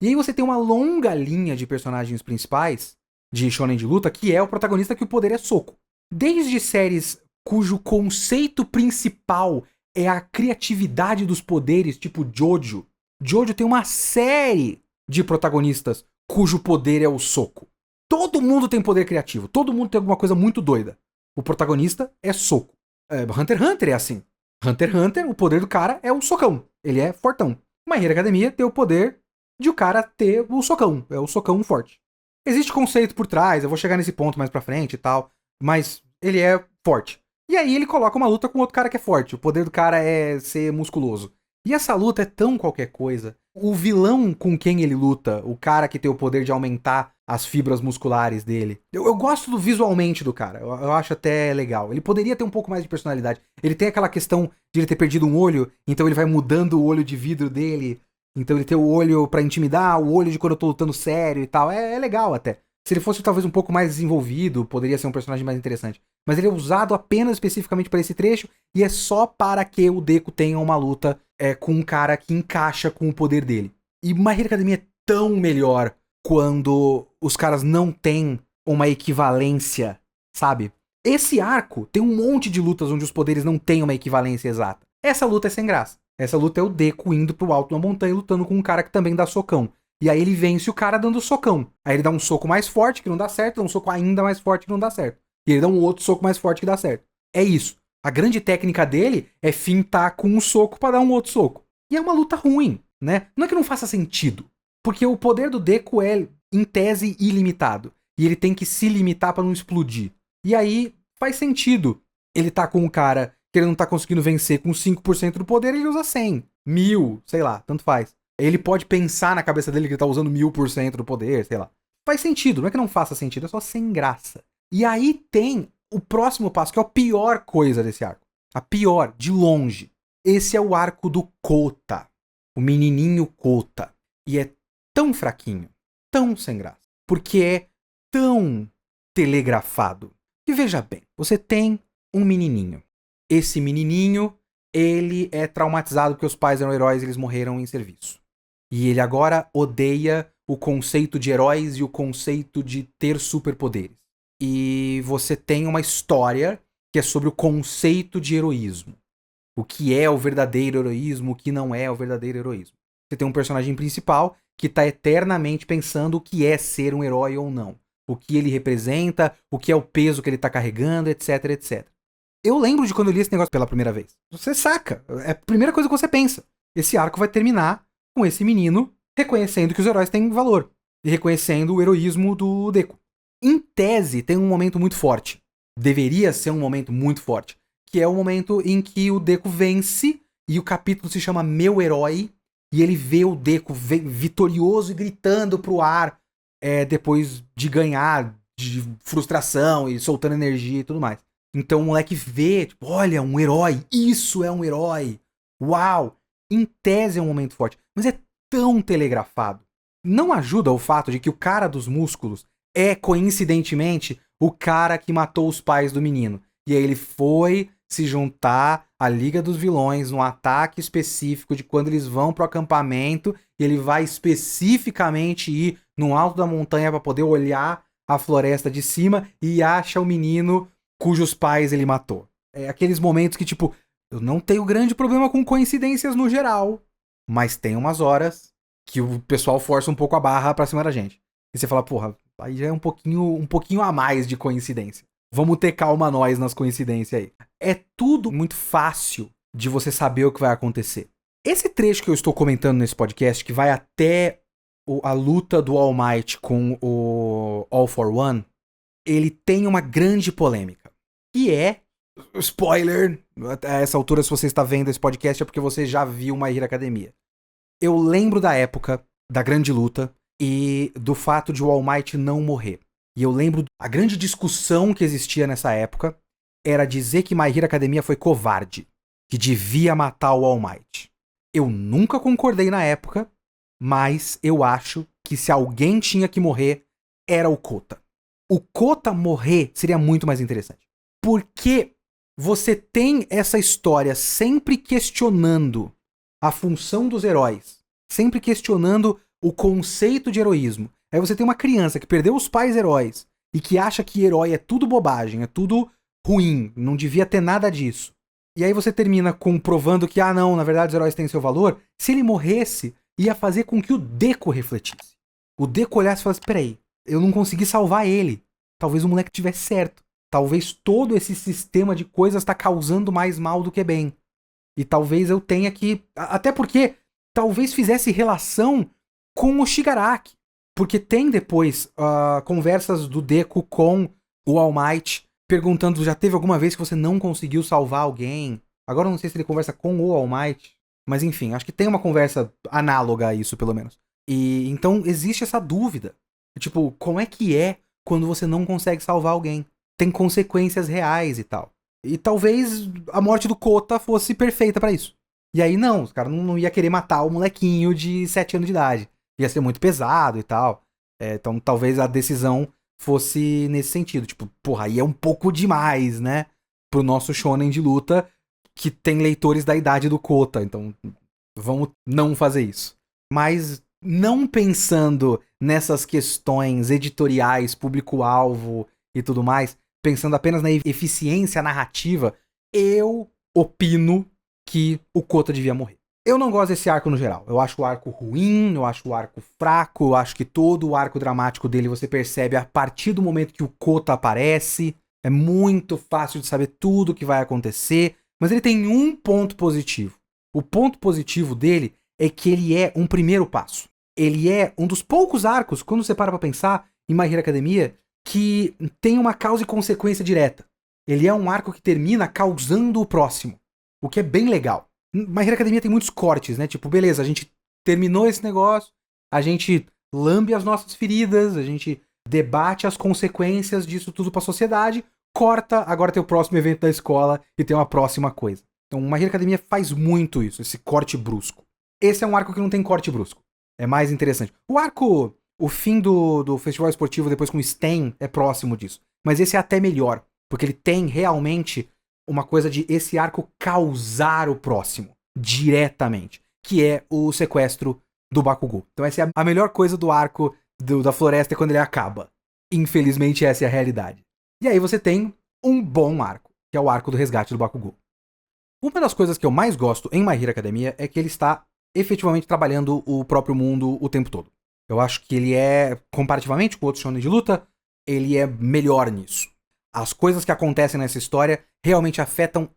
E aí você tem uma longa linha de personagens principais de shonen de luta que é o protagonista que o poder é soco. Desde séries cujo conceito principal é a criatividade dos poderes, tipo Jojo. Jojo tem uma série de protagonistas cujo poder é o soco. Todo mundo tem poder criativo, todo mundo tem alguma coisa muito doida. O protagonista é soco. Hunter x Hunter é assim. Hunter x Hunter, o poder do cara é o socão. Ele é fortão. My Hero Academia tem o poder de o cara ter o socão. É o socão forte. Existe conceito por trás, eu vou chegar nesse ponto mais pra frente e tal, mas ele é forte. E aí ele coloca uma luta com outro cara que é forte. O poder do cara é ser musculoso. E essa luta é tão qualquer coisa. O vilão com quem ele luta, o cara que tem o poder de aumentar as fibras musculares dele. Eu gosto do visualmente do cara. Eu acho até legal. Ele poderia ter um pouco mais de personalidade. Ele tem aquela questão de ele ter perdido um olho, então ele vai mudando o olho de vidro dele. Então ele tem o olho pra intimidar, o olho de quando eu tô lutando sério e tal. É legal até. Se ele fosse talvez um pouco mais desenvolvido, poderia ser um personagem mais interessante. Mas ele é usado apenas especificamente para esse trecho e é só para que o Deku tenha uma luta com um cara que encaixa com o poder dele. E My Hero Academia é tão melhor quando os caras não têm uma equivalência, sabe? Esse arco tem um monte de lutas onde os poderes não têm uma equivalência exata. Essa luta é sem graça. Essa luta é o Deku indo pro alto da montanha lutando com um cara que também dá socão. E aí ele vence o cara dando socão. Aí ele dá um soco mais forte que não dá certo, dá um soco ainda mais forte que não dá certo. E ele dá um outro soco mais forte que dá certo. É isso. A grande técnica dele é fintar com um soco pra dar um outro soco. E é uma luta ruim, né? Não é que não faça sentido. Porque o poder do Deku é, em tese, ilimitado. E ele tem que se limitar pra não explodir. E aí faz sentido. Ele tá com um cara que ele não tá conseguindo vencer com 5% do poder, ele usa 100, 1000, sei lá, tanto faz. Ele pode pensar na cabeça dele que ele tá usando 1000% do poder, sei lá. Faz sentido, não é que não faça sentido, é só sem graça. E aí tem o próximo passo, que é a pior coisa desse arco. A pior, de longe. Esse é o arco do Kota. O menininho Kota. E é tão fraquinho, tão sem graça. Porque é tão telegrafado. E veja bem, você tem um menininho. Esse menininho, ele é traumatizado porque os pais eram heróis e eles morreram em serviço. E ele agora odeia o conceito de heróis e o conceito de ter superpoderes. E você tem uma história que é sobre o conceito de heroísmo. O que é o verdadeiro heroísmo, o que não é o verdadeiro heroísmo. Você tem um personagem principal que está eternamente pensando o que é ser um herói ou não. O que ele representa, o que é o peso que ele está carregando, etc, etc. Eu lembro de quando eu li esse negócio pela primeira vez. Você saca. É a primeira coisa que você pensa. Esse arco vai terminar com esse menino reconhecendo que os heróis têm valor. E reconhecendo o heroísmo do Deku. Em tese, tem um momento muito forte. Deveria ser um momento muito forte. Que é o momento em que o Deku vence e o capítulo se chama Meu Herói. E ele vê o Deku vitorioso e gritando pro ar depois de ganhar de frustração e soltando energia e tudo mais. Então o moleque vê, tipo, olha, um herói, isso é um herói. Uau! Em tese é um momento forte, mas é tão telegrafado. Não ajuda o fato de que o cara dos músculos é, coincidentemente, o cara que matou os pais do menino. E aí ele foi se juntar à Liga dos Vilões num ataque específico de quando eles vão pro acampamento e ele vai especificamente ir no alto da montanha para poder olhar a floresta de cima e acha o menino cujos pais ele matou. É aqueles momentos que, tipo, eu não tenho grande problema com coincidências no geral, mas tem umas horas que o pessoal força um pouco a barra pra cima da gente. E você fala, porra, aí já é um pouquinho a mais de coincidência. Vamos ter calma nós nas coincidências aí. É tudo muito fácil de você saber o que vai acontecer. Esse trecho que eu estou comentando nesse podcast, que vai até a luta do All Might com o All for One, ele tem uma grande polêmica. Que é, spoiler, a essa altura se você está vendo esse podcast é porque você já viu My Hero Academia. Eu lembro da época da grande luta e do fato de o All Might não morrer. E eu lembro a grande discussão que existia nessa época era dizer que My Hero Academia foi covarde, que devia matar o All Might. Eu nunca concordei na época, mas eu acho que se alguém tinha que morrer, era o Kota. O Kota morrer seria muito mais interessante. Porque você tem essa história sempre questionando a função dos heróis, sempre questionando o conceito de heroísmo. Aí você tem uma criança que perdeu os pais heróis e que acha que herói é tudo bobagem, é tudo ruim, não devia ter nada disso. E aí você termina comprovando que, não, na verdade os heróis têm seu valor. Se ele morresse, ia fazer com que o Deco refletisse. O Deco olhasse e falasse, peraí, eu não consegui salvar ele. Talvez o moleque tivesse certo. Talvez todo esse sistema de coisas está causando mais mal do que bem. E talvez eu tenha que... Até porque talvez fizesse relação com o Shigaraki. Porque tem depois conversas do Deku com o All Might, perguntando, já teve alguma vez que você não conseguiu salvar alguém? Agora eu não sei se ele conversa com o All Might, mas enfim, acho que tem uma conversa análoga a isso, pelo menos. E então existe essa dúvida. Tipo, como é que é quando você não consegue salvar alguém? Tem consequências reais e tal. E talvez a morte do Kota fosse perfeita pra isso. E aí não, os caras não ia querer matar o molequinho de 7 anos de idade. Ia ser muito pesado e tal. Então talvez a decisão fosse nesse sentido. Tipo, porra, aí é um pouco demais, né? Pro nosso shonen de luta que tem leitores da idade do Kota. Então vamos não fazer isso. Mas não pensando nessas questões editoriais, público-alvo e tudo mais, pensando apenas na eficiência narrativa, eu opino que o Kota devia morrer. Eu não gosto desse arco no geral. Eu acho o arco ruim, eu acho o arco fraco, eu acho que todo o arco dramático dele você percebe a partir do momento que o Kota aparece. É muito fácil de saber tudo o que vai acontecer, mas ele tem um ponto positivo. O ponto positivo dele é que ele é um primeiro passo. Ele é um dos poucos arcos, quando você para pra pensar em My Hero Academia, que tem uma causa e consequência direta. Ele é um arco que termina causando o próximo, o que é bem legal. My Hero Academia tem muitos cortes, né? Tipo, beleza, a gente terminou esse negócio, a gente lambe as nossas feridas, a gente debate as consequências disso tudo pra sociedade, corta, agora tem o próximo evento da escola e tem uma próxima coisa. Então, My Hero Academia faz muito isso, esse corte brusco. Esse é um arco que não tem corte brusco. É mais interessante. O fim do festival esportivo depois com o Sten é próximo disso. Mas esse é até melhor, porque ele tem realmente uma coisa de esse arco causar o próximo, diretamente, que é o sequestro do Bakugou. Então essa é a melhor coisa do arco da floresta, é quando ele acaba. Infelizmente essa é a realidade. E aí você tem um bom arco, que é o arco do resgate do Bakugou. Uma das coisas que eu mais gosto em My Hero Academia é que ele está efetivamente trabalhando o próprio mundo o tempo todo. Eu acho que ele é, comparativamente com outros shonen de luta, ele é melhor nisso. As coisas que acontecem nessa história realmente afetam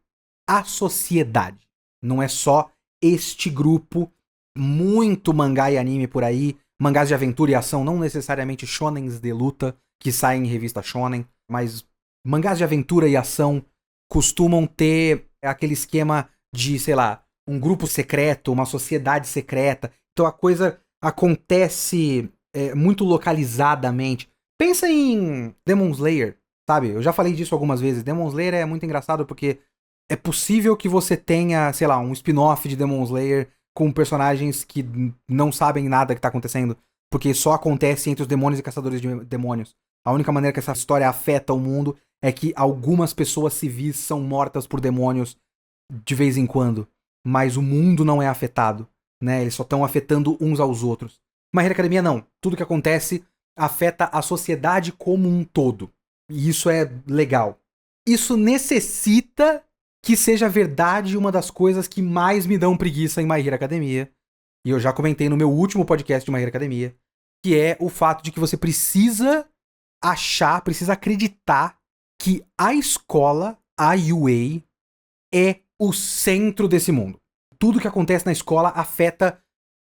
a sociedade. Não é só este grupo, muito mangá e anime por aí, mangás de aventura e ação, não necessariamente shonens de luta, que saem em revista shonen, mas mangás de aventura e ação costumam ter aquele esquema de, sei lá, um grupo secreto, uma sociedade secreta. Então a coisa acontece muito localizadamente. Pensa em Demon Slayer, sabe? Eu já falei disso algumas vezes. Demon Slayer é muito engraçado porque é possível que você tenha, sei lá, um spin-off de Demon Slayer com personagens que não sabem nada que tá acontecendo, porque só acontece entre os demônios e caçadores de demônios. A única maneira que essa história afeta o mundo é que algumas pessoas civis são mortas por demônios de vez em quando, mas o mundo não é afetado, né? Eles só estão afetando uns aos outros. My Hero Academia não. Tudo que acontece afeta a sociedade como um todo. E isso é legal. Isso necessita que seja verdade uma das coisas que mais me dão preguiça em My Hero Academia. E eu já comentei no meu último podcast de My Hero Academia, que é o fato de que você precisa achar, precisa acreditar que a escola, a UA, é o centro desse mundo. Tudo que acontece na escola afeta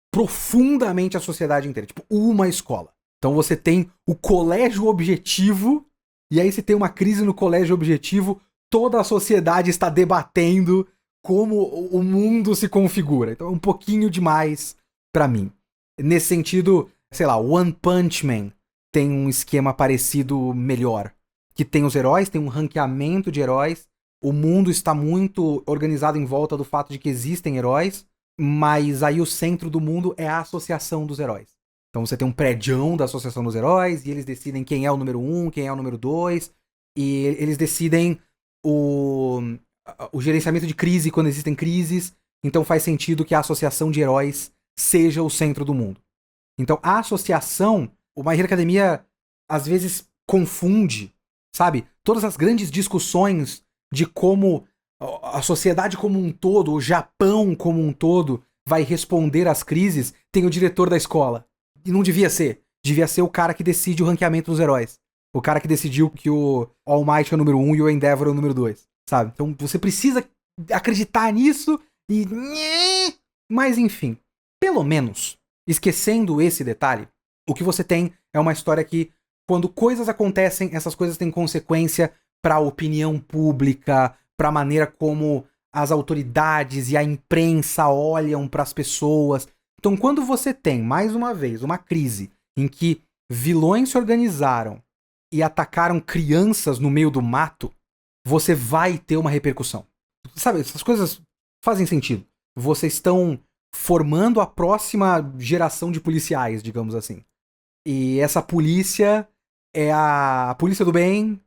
profundamente a sociedade inteira. Tipo, uma escola. Então você tem o colégio objetivo, e aí se tem uma crise no colégio objetivo, toda a sociedade está debatendo como o mundo se configura. Então é um pouquinho demais pra mim. Nesse sentido, sei lá, One Punch Man tem um esquema parecido melhor. Que tem os heróis, tem um ranqueamento de heróis. O mundo está muito organizado em volta do fato de que existem heróis, mas aí o centro do mundo é a associação dos heróis. Então você tem um prédião da associação dos heróis, e eles decidem quem é o número 1, quem é o número 2, e eles decidem o gerenciamento de crise quando existem crises. Então faz sentido que a associação de heróis seja o centro do mundo. Então a associação, o My Hero Academia às vezes confunde, sabe? Todas as grandes discussões de como a sociedade como um todo, o Japão como um todo, vai responder às crises, tem o diretor da escola. E não devia ser. Devia ser o cara que decide o ranqueamento dos heróis. O cara que decidiu que o All Might é o número 1 e o Endeavor é o número 2, sabe? Então você precisa acreditar nisso e... Mas enfim, pelo menos, esquecendo esse detalhe, o que você tem é uma história que, quando coisas acontecem, essas coisas têm consequência para a opinião pública, para a maneira como as autoridades e a imprensa olham para as pessoas. Então, quando você tem, mais uma vez, uma crise em que vilões se organizaram e atacaram crianças no meio do mato, você vai ter uma repercussão. Sabe, essas coisas fazem sentido. Vocês estão formando a próxima geração de policiais, digamos assim. E essa polícia é a polícia do bem,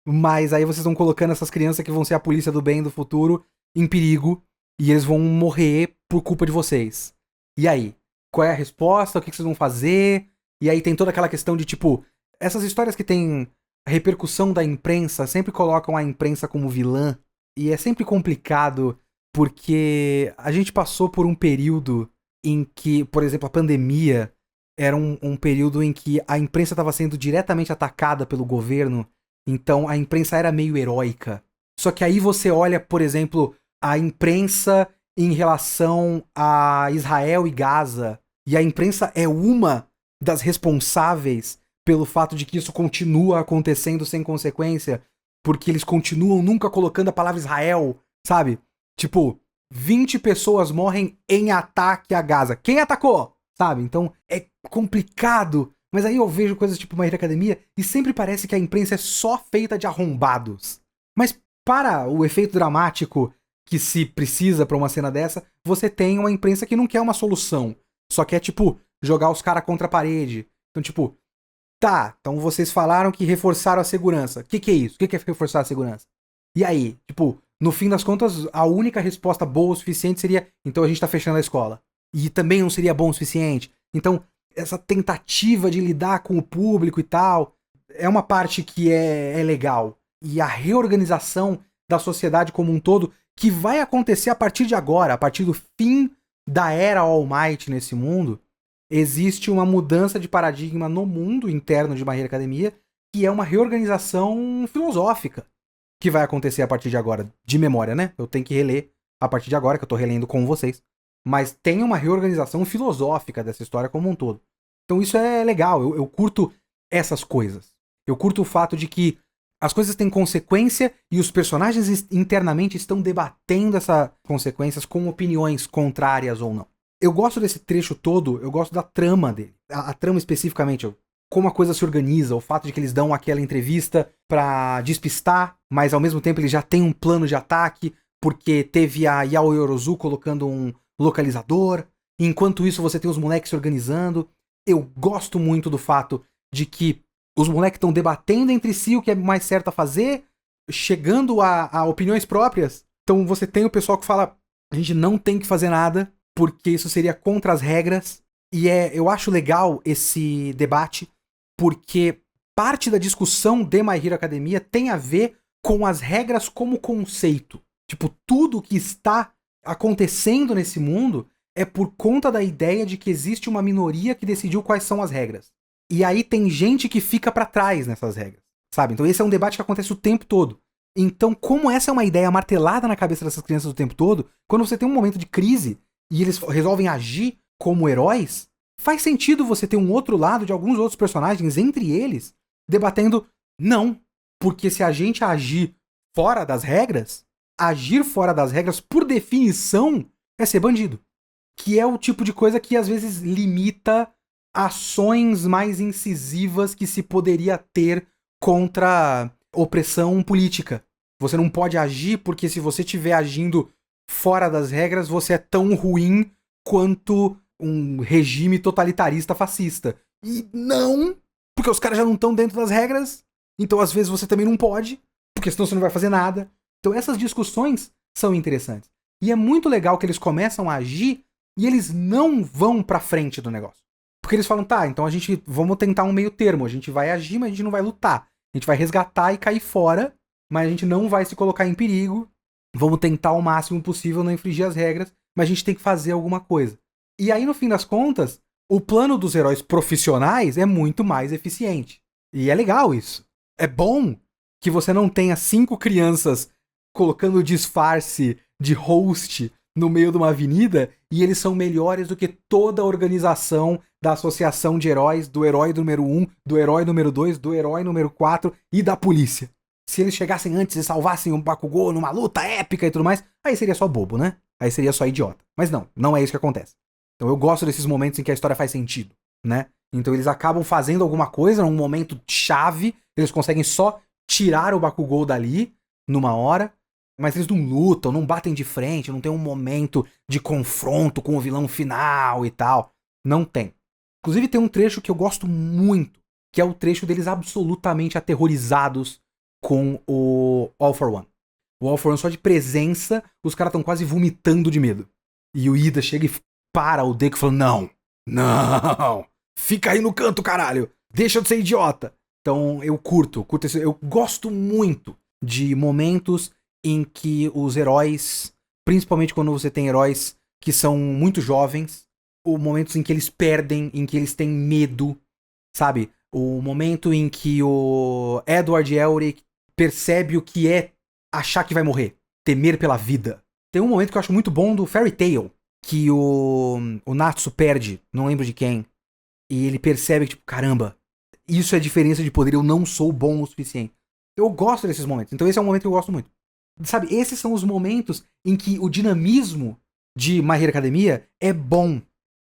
mas aí vocês estão colocando essas crianças que vão ser a polícia do bem do futuro em perigo, e eles vão morrer por culpa de vocês. E aí? Qual é a resposta? O que vocês vão fazer? E aí tem toda aquela questão de, tipo, essas histórias que tem a repercussão da imprensa sempre colocam a imprensa como vilã, e é sempre complicado porque a gente passou por um período em que, por exemplo, a pandemia era um período em que a imprensa estava sendo diretamente atacada pelo governo, então a imprensa era meio heróica. Só que aí você olha, por exemplo, a imprensa em relação a Israel e Gaza, e a imprensa é uma das responsáveis pelo fato de que isso continua acontecendo sem consequência, porque eles continuam nunca colocando a palavra Israel, sabe? Tipo, 20 pessoas morrem em ataque a Gaza. Quem atacou? Sabe? Então é complicado. Mas aí eu vejo coisas tipo My Hero Academia e sempre parece que a imprensa é só feita de arrombados. Mas para o efeito dramático que se precisa pra uma cena dessa, você tem uma imprensa que não quer uma solução. Só quer, tipo, jogar os caras contra a parede. Então, tipo, tá, então vocês falaram que reforçaram a segurança. O que é isso? O que é reforçar a segurança? E aí? Tipo, no fim das contas, a única resposta boa o suficiente seria, então a gente tá fechando a escola. E também não seria bom o suficiente. Então, essa tentativa de lidar com o público e tal, é uma parte que é legal. E a reorganização da sociedade como um todo, que vai acontecer a partir de agora, a partir do fim da era All Might nesse mundo, existe uma mudança de paradigma no mundo interno de My Hero Academia, que é uma reorganização filosófica, que vai acontecer a partir de agora, de memória, né? Eu tenho que reler a partir de agora, que eu tô relendo com vocês. Mas tem uma reorganização filosófica dessa história como um todo. Então isso é legal, eu curto essas coisas. Eu curto o fato de que as coisas têm consequência e os personagens internamente estão debatendo essas consequências com opiniões contrárias ou não. Eu gosto desse trecho todo, eu gosto da trama dele. A trama especificamente, como a coisa se organiza, o fato de que eles dão aquela entrevista pra despistar, mas ao mesmo tempo eles já têm um plano de ataque, porque teve a Yao Yorozu colocando um localizador, e enquanto isso você tem os moleques se organizando. Eu gosto muito do fato de que os moleques estão debatendo entre si o que é mais certo a fazer, chegando a opiniões próprias. Então você tem o pessoal que fala, a gente não tem que fazer nada, porque isso seria contra as regras. E eu acho legal esse debate, porque parte da discussão de My Hero Academia tem a ver com as regras como conceito. Tipo, tudo que está acontecendo nesse mundo é por conta da ideia de que existe uma minoria que decidiu quais são as regras. E aí tem gente que fica pra trás nessas regras. sabe? Então esse é um debate que acontece o tempo todo. Então, como essa é uma ideia martelada na cabeça dessas crianças o tempo todo, quando você tem um momento de crise e eles resolvem agir como heróis, faz sentido você ter um outro lado de alguns outros personagens, entre eles, debatendo, não, porque se a gente agir fora das regras, agir fora das regras, por definição, é ser bandido. Que é o tipo de coisa que às vezes limita ações mais incisivas que se poderia ter contra opressão política. Você não pode agir porque se você estiver agindo fora das regras, você é tão ruim quanto um regime totalitarista fascista. E não, porque os caras já não estão dentro das regras, então às vezes você também não pode, porque senão você não vai fazer nada. Então essas discussões são interessantes. E é muito legal que eles começam a agir e eles não vão pra frente do negócio. Porque eles falam, tá, então vamos tentar um meio termo, a gente vai agir, mas a gente não vai lutar. A gente vai resgatar e cair fora, mas a gente não vai se colocar em perigo. Vamos tentar o máximo possível não infringir as regras, mas a gente tem que fazer alguma coisa. E aí, no fim das contas, o plano dos heróis profissionais é muito mais eficiente. E é legal isso. É bom que você não tenha 5 crianças colocando disfarce de host no meio de uma avenida e eles são melhores do que toda a organização da associação de heróis, do herói número 1, do herói número 2, do herói número 4 e da polícia. Se eles chegassem antes e salvassem um Bakugou numa luta épica e tudo mais, aí seria só bobo, né? Aí seria só idiota. Mas não é isso que acontece. Então eu gosto desses momentos em que a história faz sentido, né? Então eles acabam fazendo alguma coisa num momento chave, eles conseguem só tirar o Bakugou dali, numa hora, mas eles não lutam, não batem de frente, não tem um momento de confronto com o vilão final e tal. Não tem. Inclusive tem um trecho que eu gosto muito, que é o trecho deles absolutamente aterrorizados com o All for One. O All for One só de presença, os caras estão quase vomitando de medo. E o Ida chega e para o Deku falando, não, fica aí no canto, caralho, deixa de ser idiota. Então eu curto eu gosto muito de momentos em que os heróis, principalmente quando você tem heróis que são muito jovens, ou momentos em que eles perdem, em que eles têm medo, sabe? O momento em que o Edward Elric percebe o que é achar que vai morrer, temer pela vida. Tem um momento que eu acho muito bom do Fairy Tail, que o Natsu perde, não lembro de quem, e ele percebe que, tipo, caramba, isso é diferença de poder, eu não sou bom o suficiente. Eu gosto desses momentos, então esse é um momento que eu gosto muito. Sabe, esses são os momentos em que o dinamismo de My Hero Academia é bom,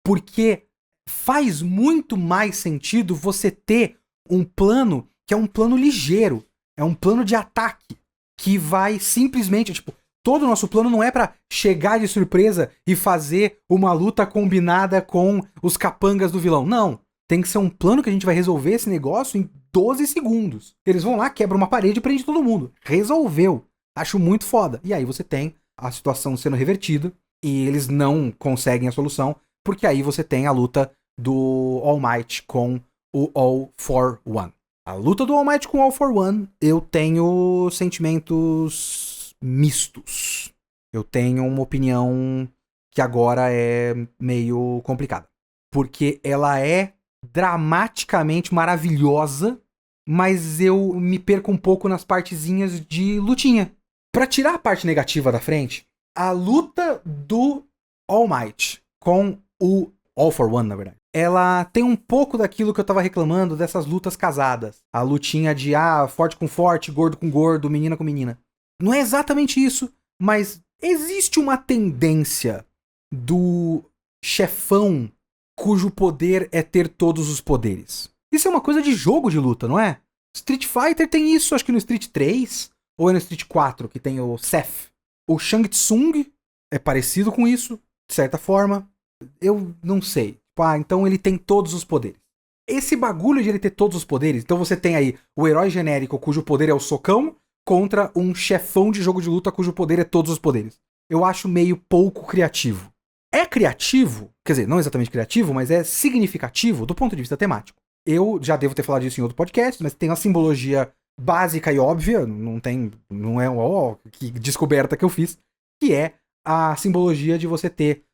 porque faz muito mais sentido você ter um plano que é um plano ligeiro, é um plano de ataque, que vai simplesmente, tipo, todo o nosso plano não é pra chegar de surpresa e fazer uma luta combinada com os capangas do vilão, não. Tem que ser um plano que a gente vai resolver esse negócio em 12 segundos. Eles vão lá, quebram uma parede e prende todo mundo. Resolveu. Acho muito foda. E aí você tem a situação sendo revertida e eles não conseguem a solução, porque aí você tem a luta do All Might com o All for One. A luta do All Might com o All for One, eu tenho sentimentos mistos. Eu tenho uma opinião que agora é meio complicada. Porque ela é dramaticamente maravilhosa, mas eu me perco um pouco nas partezinhas de lutinha. Pra tirar a parte negativa da frente, a luta do All Might com o All for One, na verdade, ela tem um pouco daquilo que eu tava reclamando dessas lutas casadas. A lutinha de, forte com forte, gordo com gordo, menina com menina. Não é exatamente isso, mas existe uma tendência do chefão cujo poder é ter todos os poderes. Isso é uma coisa de jogo de luta, não é? Street Fighter tem isso, acho que no Street 3, ou é no Street 4, que tem o Seth. O Shang Tsung é parecido com isso, de certa forma. Eu não sei. Então ele tem todos os poderes. Esse bagulho de ele ter todos os poderes, então você tem aí o herói genérico cujo poder é o socão, contra um chefão de jogo de luta cujo poder é todos os poderes. Eu acho meio pouco criativo. É criativo, quer dizer, não exatamente criativo, mas é significativo do ponto de vista temático. Eu já devo ter falado disso em outro podcast, mas tem uma simbologia básica e óbvia, não é que descoberta que eu fiz, que é a simbologia de você ter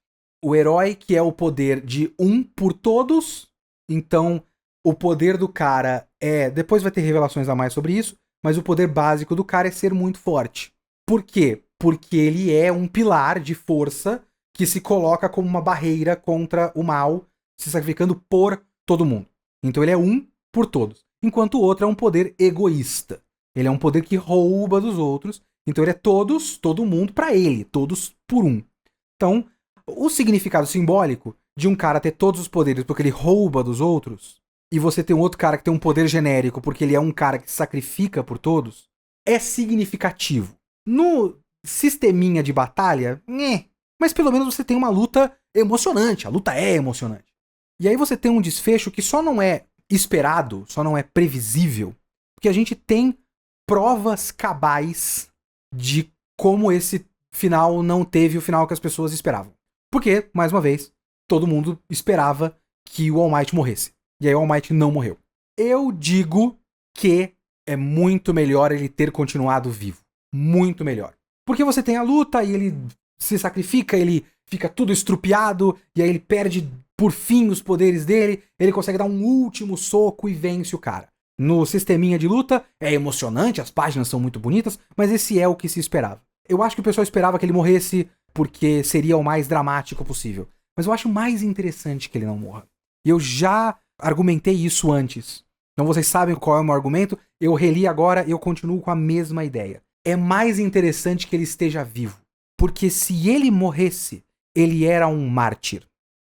o herói que é o poder de um por todos. Então, O poder do cara é... Depois vai ter revelações a mais sobre isso, mas o poder básico do cara é ser muito forte. Por quê? Porque ele é um pilar de força que se coloca como uma barreira contra o mal, se sacrificando por todo mundo. Então ele é um por todos. Enquanto o outro é um poder egoísta. Ele é um poder que rouba dos outros. Então ele é todos, todo mundo pra ele. Todos por um. Então, o significado simbólico de um cara ter todos os poderes porque ele rouba dos outros, e você ter um outro cara que tem um poder genérico porque ele é um cara que se sacrifica por todos, é significativo. No sisteminha de batalha, mas pelo menos você tem uma luta emocionante. A luta é emocionante. E aí você tem um desfecho que só não é esperado, só não é previsível, porque a gente tem provas cabais de como esse final não teve o final que as pessoas esperavam. Porque, mais uma vez, todo mundo esperava que o All Might morresse. E aí o All Might não morreu. Eu digo que é muito melhor ele ter continuado vivo. Muito melhor. Porque você tem a luta e ele se sacrifica, ele fica tudo estrupiado, e aí ele perde, por fim, os poderes dele, ele consegue dar um último soco e vence o cara. No sisteminha de luta, é emocionante, as páginas são muito bonitas, mas esse é o que se esperava. Eu acho que o pessoal esperava que ele morresse porque seria o mais dramático possível. Mas eu acho mais interessante que ele não morra. E eu já argumentei isso antes. Então vocês sabem qual é o meu argumento, eu reli agora e eu continuo com a mesma ideia. É mais interessante que ele esteja vivo. Porque se ele morresse, ele era um mártir.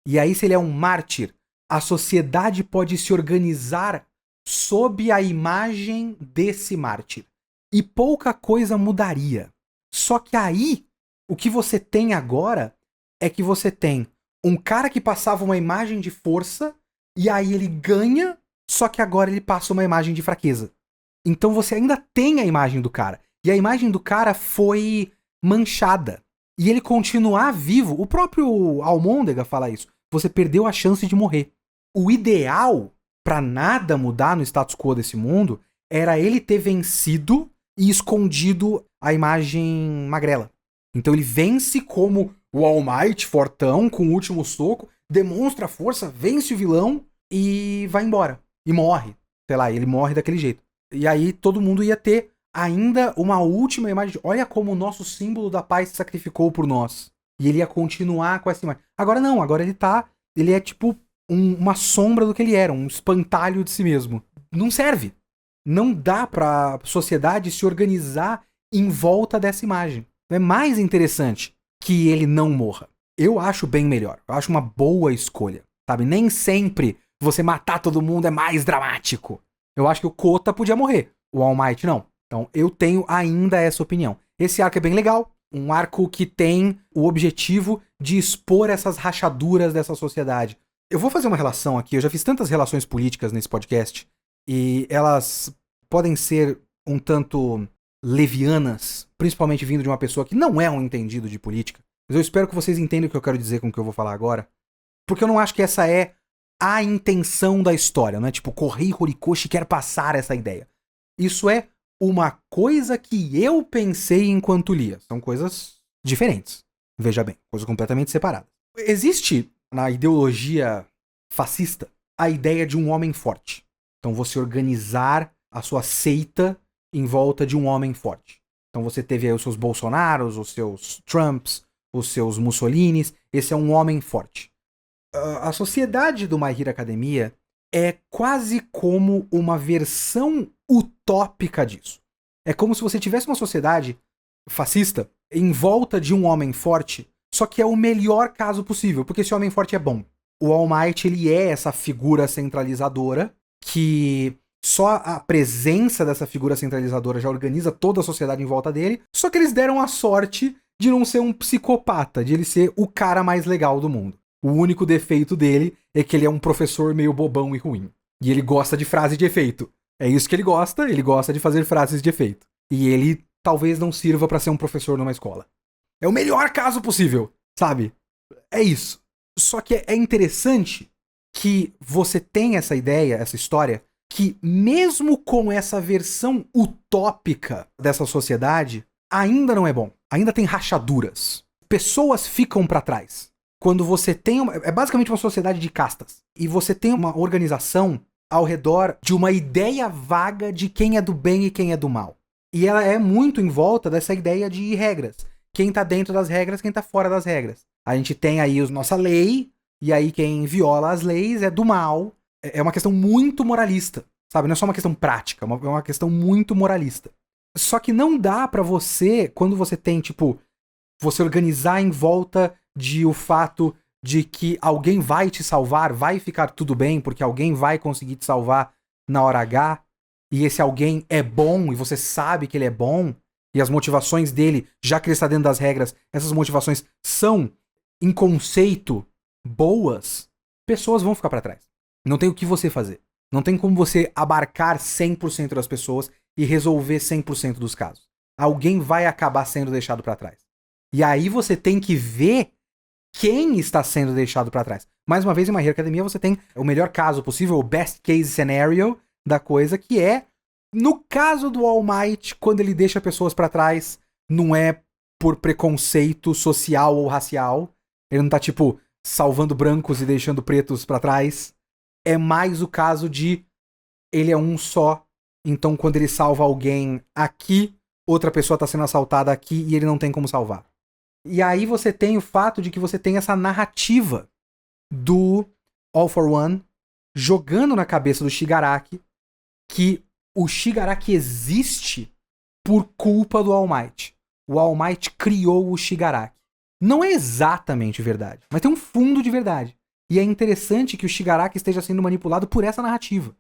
E aí, se ele é um mártir, a sociedade pode se organizar sob a imagem desse mártir. E pouca coisa mudaria. Só que aí, o que você tem agora é que você tem um cara que passava uma imagem de força, e aí ele ganha, só que agora ele passa uma imagem de fraqueza. Então você ainda tem a imagem do cara. E a imagem do cara foi manchada. E ele continuar vivo, o próprio Almôndega fala isso, você perdeu a chance de morrer. O ideal, pra nada mudar no status quo desse mundo, era ele ter vencido e escondido a imagem magrela. Então ele vence como o All Might, fortão, com o último soco, demonstra força, vence o vilão e vai embora. E morre. Sei lá, ele morre daquele jeito. E aí todo mundo ia ter ainda uma última imagem de, olha como o nosso símbolo da paz se sacrificou por nós. E ele ia continuar com essa imagem. Agora não, agora ele é tipo uma sombra do que ele era, um espantalho de si mesmo. Não serve. Não dá pra sociedade se organizar em volta dessa imagem. É mais interessante que ele não morra. Eu acho bem melhor. Eu acho uma boa escolha, sabe? Nem sempre você matar todo mundo é mais dramático. Eu acho que o Kota podia morrer. O All Might não. Então eu tenho ainda essa opinião. Esse arco é bem legal. Um arco que tem o objetivo de expor essas rachaduras dessa sociedade. Eu vou fazer uma relação aqui. Eu já fiz tantas relações políticas nesse podcast. E elas podem ser um tanto levianas, principalmente vindo de uma pessoa que não é um entendido de política. Mas eu espero que vocês entendam o que eu quero dizer com o que eu vou falar agora. Porque eu não acho que essa é a intenção da história. Não é tipo, Kohei Horikoshi quer passar essa ideia. Isso é uma coisa que eu pensei enquanto lia. São coisas diferentes. Veja bem, coisas completamente separadas. Existe na ideologia fascista a ideia de um homem forte. Então você organizar a sua seita em volta de um homem forte. Então você teve aí os seus Bolsonaros, os seus Trumps, os seus Mussolinis. Esse é um homem forte. A sociedade do My Hero Academia é quase como uma versão utópica disso. É como se você tivesse uma sociedade fascista em volta de um homem forte, só que é o melhor caso possível, porque esse homem forte é bom. O All Might, ele é essa figura centralizadora que só a presença dessa figura centralizadora já organiza toda a sociedade em volta dele, só que eles deram a sorte de não ser um psicopata, de ele ser o cara mais legal do mundo. O único defeito dele é que ele é um professor meio bobão e ruim. E ele gosta de frase de efeito. É isso que ele gosta de fazer frases de efeito. E ele talvez não sirva pra ser um professor numa escola. É o melhor caso possível, sabe? É isso. Só que é interessante que você tem essa ideia, essa história, que mesmo com essa versão utópica dessa sociedade, ainda não é bom. Ainda tem rachaduras. Pessoas ficam pra trás. Quando você tem é basicamente uma sociedade de castas. E você tem uma organização ao redor de uma ideia vaga de quem é do bem e quem é do mal. E ela é muito em volta dessa ideia de regras. Quem tá dentro das regras, quem tá fora das regras. A gente tem aí a nossa lei, e aí quem viola as leis é do mal. É uma questão muito moralista, sabe? Não é só uma questão prática, é uma questão muito moralista. Só que não dá pra você, quando você tem, tipo, você organizar em volta de o fato de que alguém vai te salvar, vai ficar tudo bem, porque alguém vai conseguir te salvar na hora H, e esse alguém é bom, e você sabe que ele é bom, e as motivações dele, já que ele está dentro das regras, essas motivações são, em conceito, boas, pessoas vão ficar pra trás. Não tem o que você fazer. Não tem como você abarcar 100% das pessoas e resolver 100% dos casos. Alguém vai acabar sendo deixado pra trás. E aí você tem que ver quem está sendo deixado pra trás. Mais uma vez, em My Hero Academia, você tem o melhor caso possível, o best case scenario da coisa, que é, no caso do All Might, quando ele deixa pessoas pra trás, não é por preconceito social ou racial. Ele não tá, tipo, salvando brancos e deixando pretos pra trás. É mais o caso de ele é um só. Então, quando ele salva alguém aqui, outra pessoa tá sendo assaltada aqui e ele não tem como salvar. E aí você tem o fato de que você tem essa narrativa do All for One jogando na cabeça do Shigaraki que o Shigaraki existe por culpa do All Might. O All Might criou o Shigaraki. Não é exatamente verdade, mas tem um fundo de verdade. E é interessante que o Shigaraki esteja sendo manipulado por essa narrativa.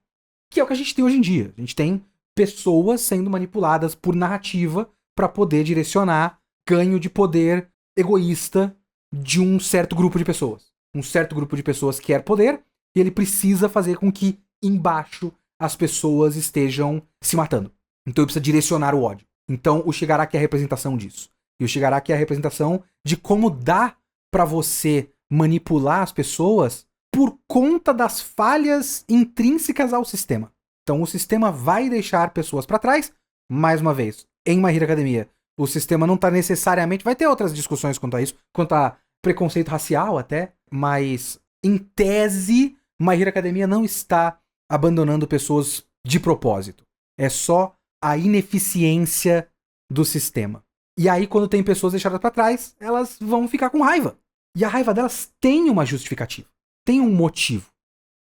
Que é o que a gente tem hoje em dia. A gente tem pessoas sendo manipuladas por narrativa para poder direcionar ganho de poder egoísta de um certo grupo de pessoas. Um certo grupo de pessoas quer poder e ele precisa fazer com que embaixo as pessoas estejam se matando. Então ele precisa direcionar o ódio. Então o Shigaraki é a representação disso. E o Shigaraki é a representação de como dá pra você manipular as pessoas por conta das falhas intrínsecas ao sistema. Então o sistema vai deixar pessoas pra trás. Mais uma vez, em My Hero Academia, o sistema não tá necessariamente... Vai ter outras discussões quanto a isso, quanto a preconceito racial até, mas em tese, My Hero Academia não está abandonando pessoas de propósito. É só a ineficiência do sistema. E aí, quando tem pessoas deixadas pra trás, elas vão ficar com raiva. E a raiva delas tem uma justificativa. Tem um motivo.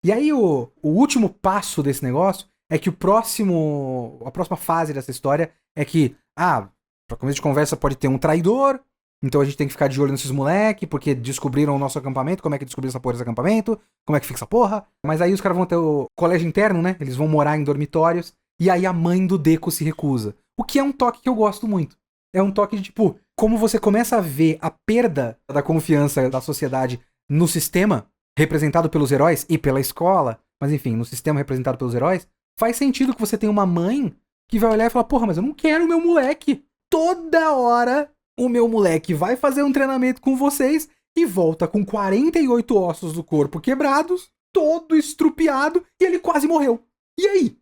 E aí, o último passo desse negócio é que a próxima fase dessa história é que, pra começo de conversa pode ter um traidor, então a gente tem que ficar de olho nesses moleque, porque descobriram o nosso acampamento, como é que descobriram essa porra desse acampamento, como é que fica essa porra. Mas aí os caras vão ter o colégio interno, né? Eles vão morar em dormitórios, e aí a mãe do Deku se recusa. O que é um toque que eu gosto muito. É um toque de, tipo, como você começa a ver a perda da confiança da sociedade no sistema, representado pelos heróis e pela escola, mas enfim, no sistema representado pelos heróis, faz sentido que você tenha uma mãe que vai olhar e falar, porra, mas eu não quero o meu moleque. Toda hora o meu moleque vai fazer um treinamento com vocês e volta com 48 ossos do corpo quebrados, todo estrupiado, e ele quase morreu. E aí?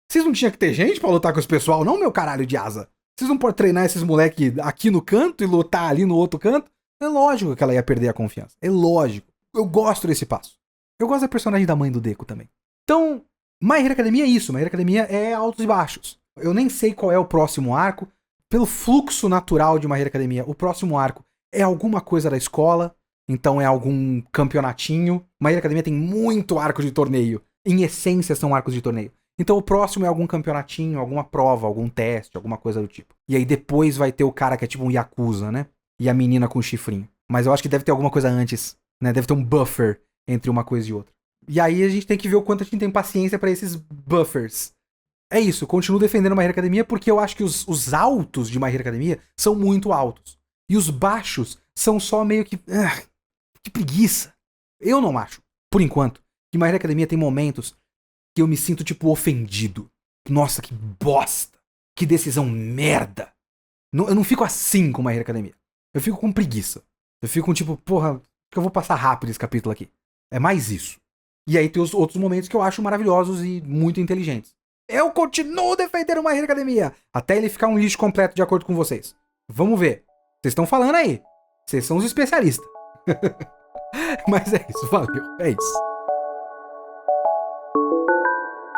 Vocês não tinham que ter gente pra lutar com esse pessoal, não, meu caralho de asa? Vocês não podem treinar esses moleque aqui no canto e lutar ali no outro canto? É lógico que ela ia perder a confiança. É lógico. Eu gosto desse passo. Eu gosto da personagem da mãe do Deku também. Então, My Hero Academia é isso. My Hero Academia é altos e baixos. Eu nem sei qual é o próximo arco. Pelo fluxo natural de My Hero Academia, o próximo arco é alguma coisa da escola. Então é algum campeonatinho. My Hero Academia tem muito arco de torneio. Em essência, são arcos de torneio. Então o próximo é algum campeonatinho, alguma prova, algum teste, alguma coisa do tipo. E aí depois vai ter o cara que é tipo um Yakuza, né? E a menina com chifrinho. Mas eu acho que deve ter alguma coisa antes, né? Deve ter um buffer entre uma coisa e outra. E aí a gente tem que ver o quanto a gente tem paciência pra esses buffers. É isso, eu continuo defendendo My Hero Academia porque eu acho que os altos de My Hero Academia são muito altos. E os baixos são só meio que... que preguiça. Eu não acho, por enquanto, que My Hero Academia tem momentos que eu me sinto, tipo, ofendido. Nossa, que bosta. Que decisão merda. Eu não fico assim com My Hero Academia. Eu fico com preguiça. Eu fico com, tipo, porra, que eu vou passar rápido esse capítulo aqui. É mais isso. E aí tem os outros momentos que eu acho maravilhosos e muito inteligentes. Eu continuo defendendo My Hero Academia. Até ele ficar um lixo completo de acordo com vocês. Vamos ver. Vocês estão falando aí. Vocês são os especialistas. Mas é isso, valeu. É isso.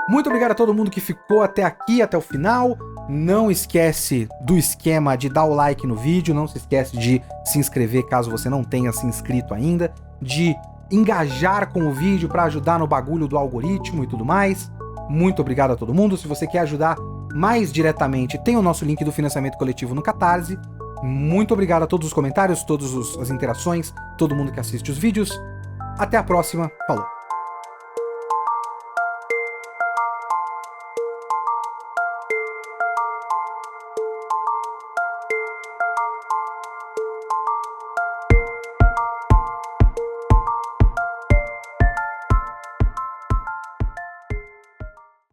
Muito obrigado a todo mundo que ficou até aqui, até o final. Não esquece do esquema de dar o like no vídeo, não se esquece de se inscrever caso você não tenha se inscrito ainda, de engajar com o vídeo para ajudar no bagulho do algoritmo e tudo mais. Muito obrigado a todo mundo. Se você quer ajudar mais diretamente, tem o nosso link do financiamento coletivo no Catarse. Muito obrigado a todos os comentários, todas as interações, todo mundo que assiste os vídeos. Até a próxima. Falou!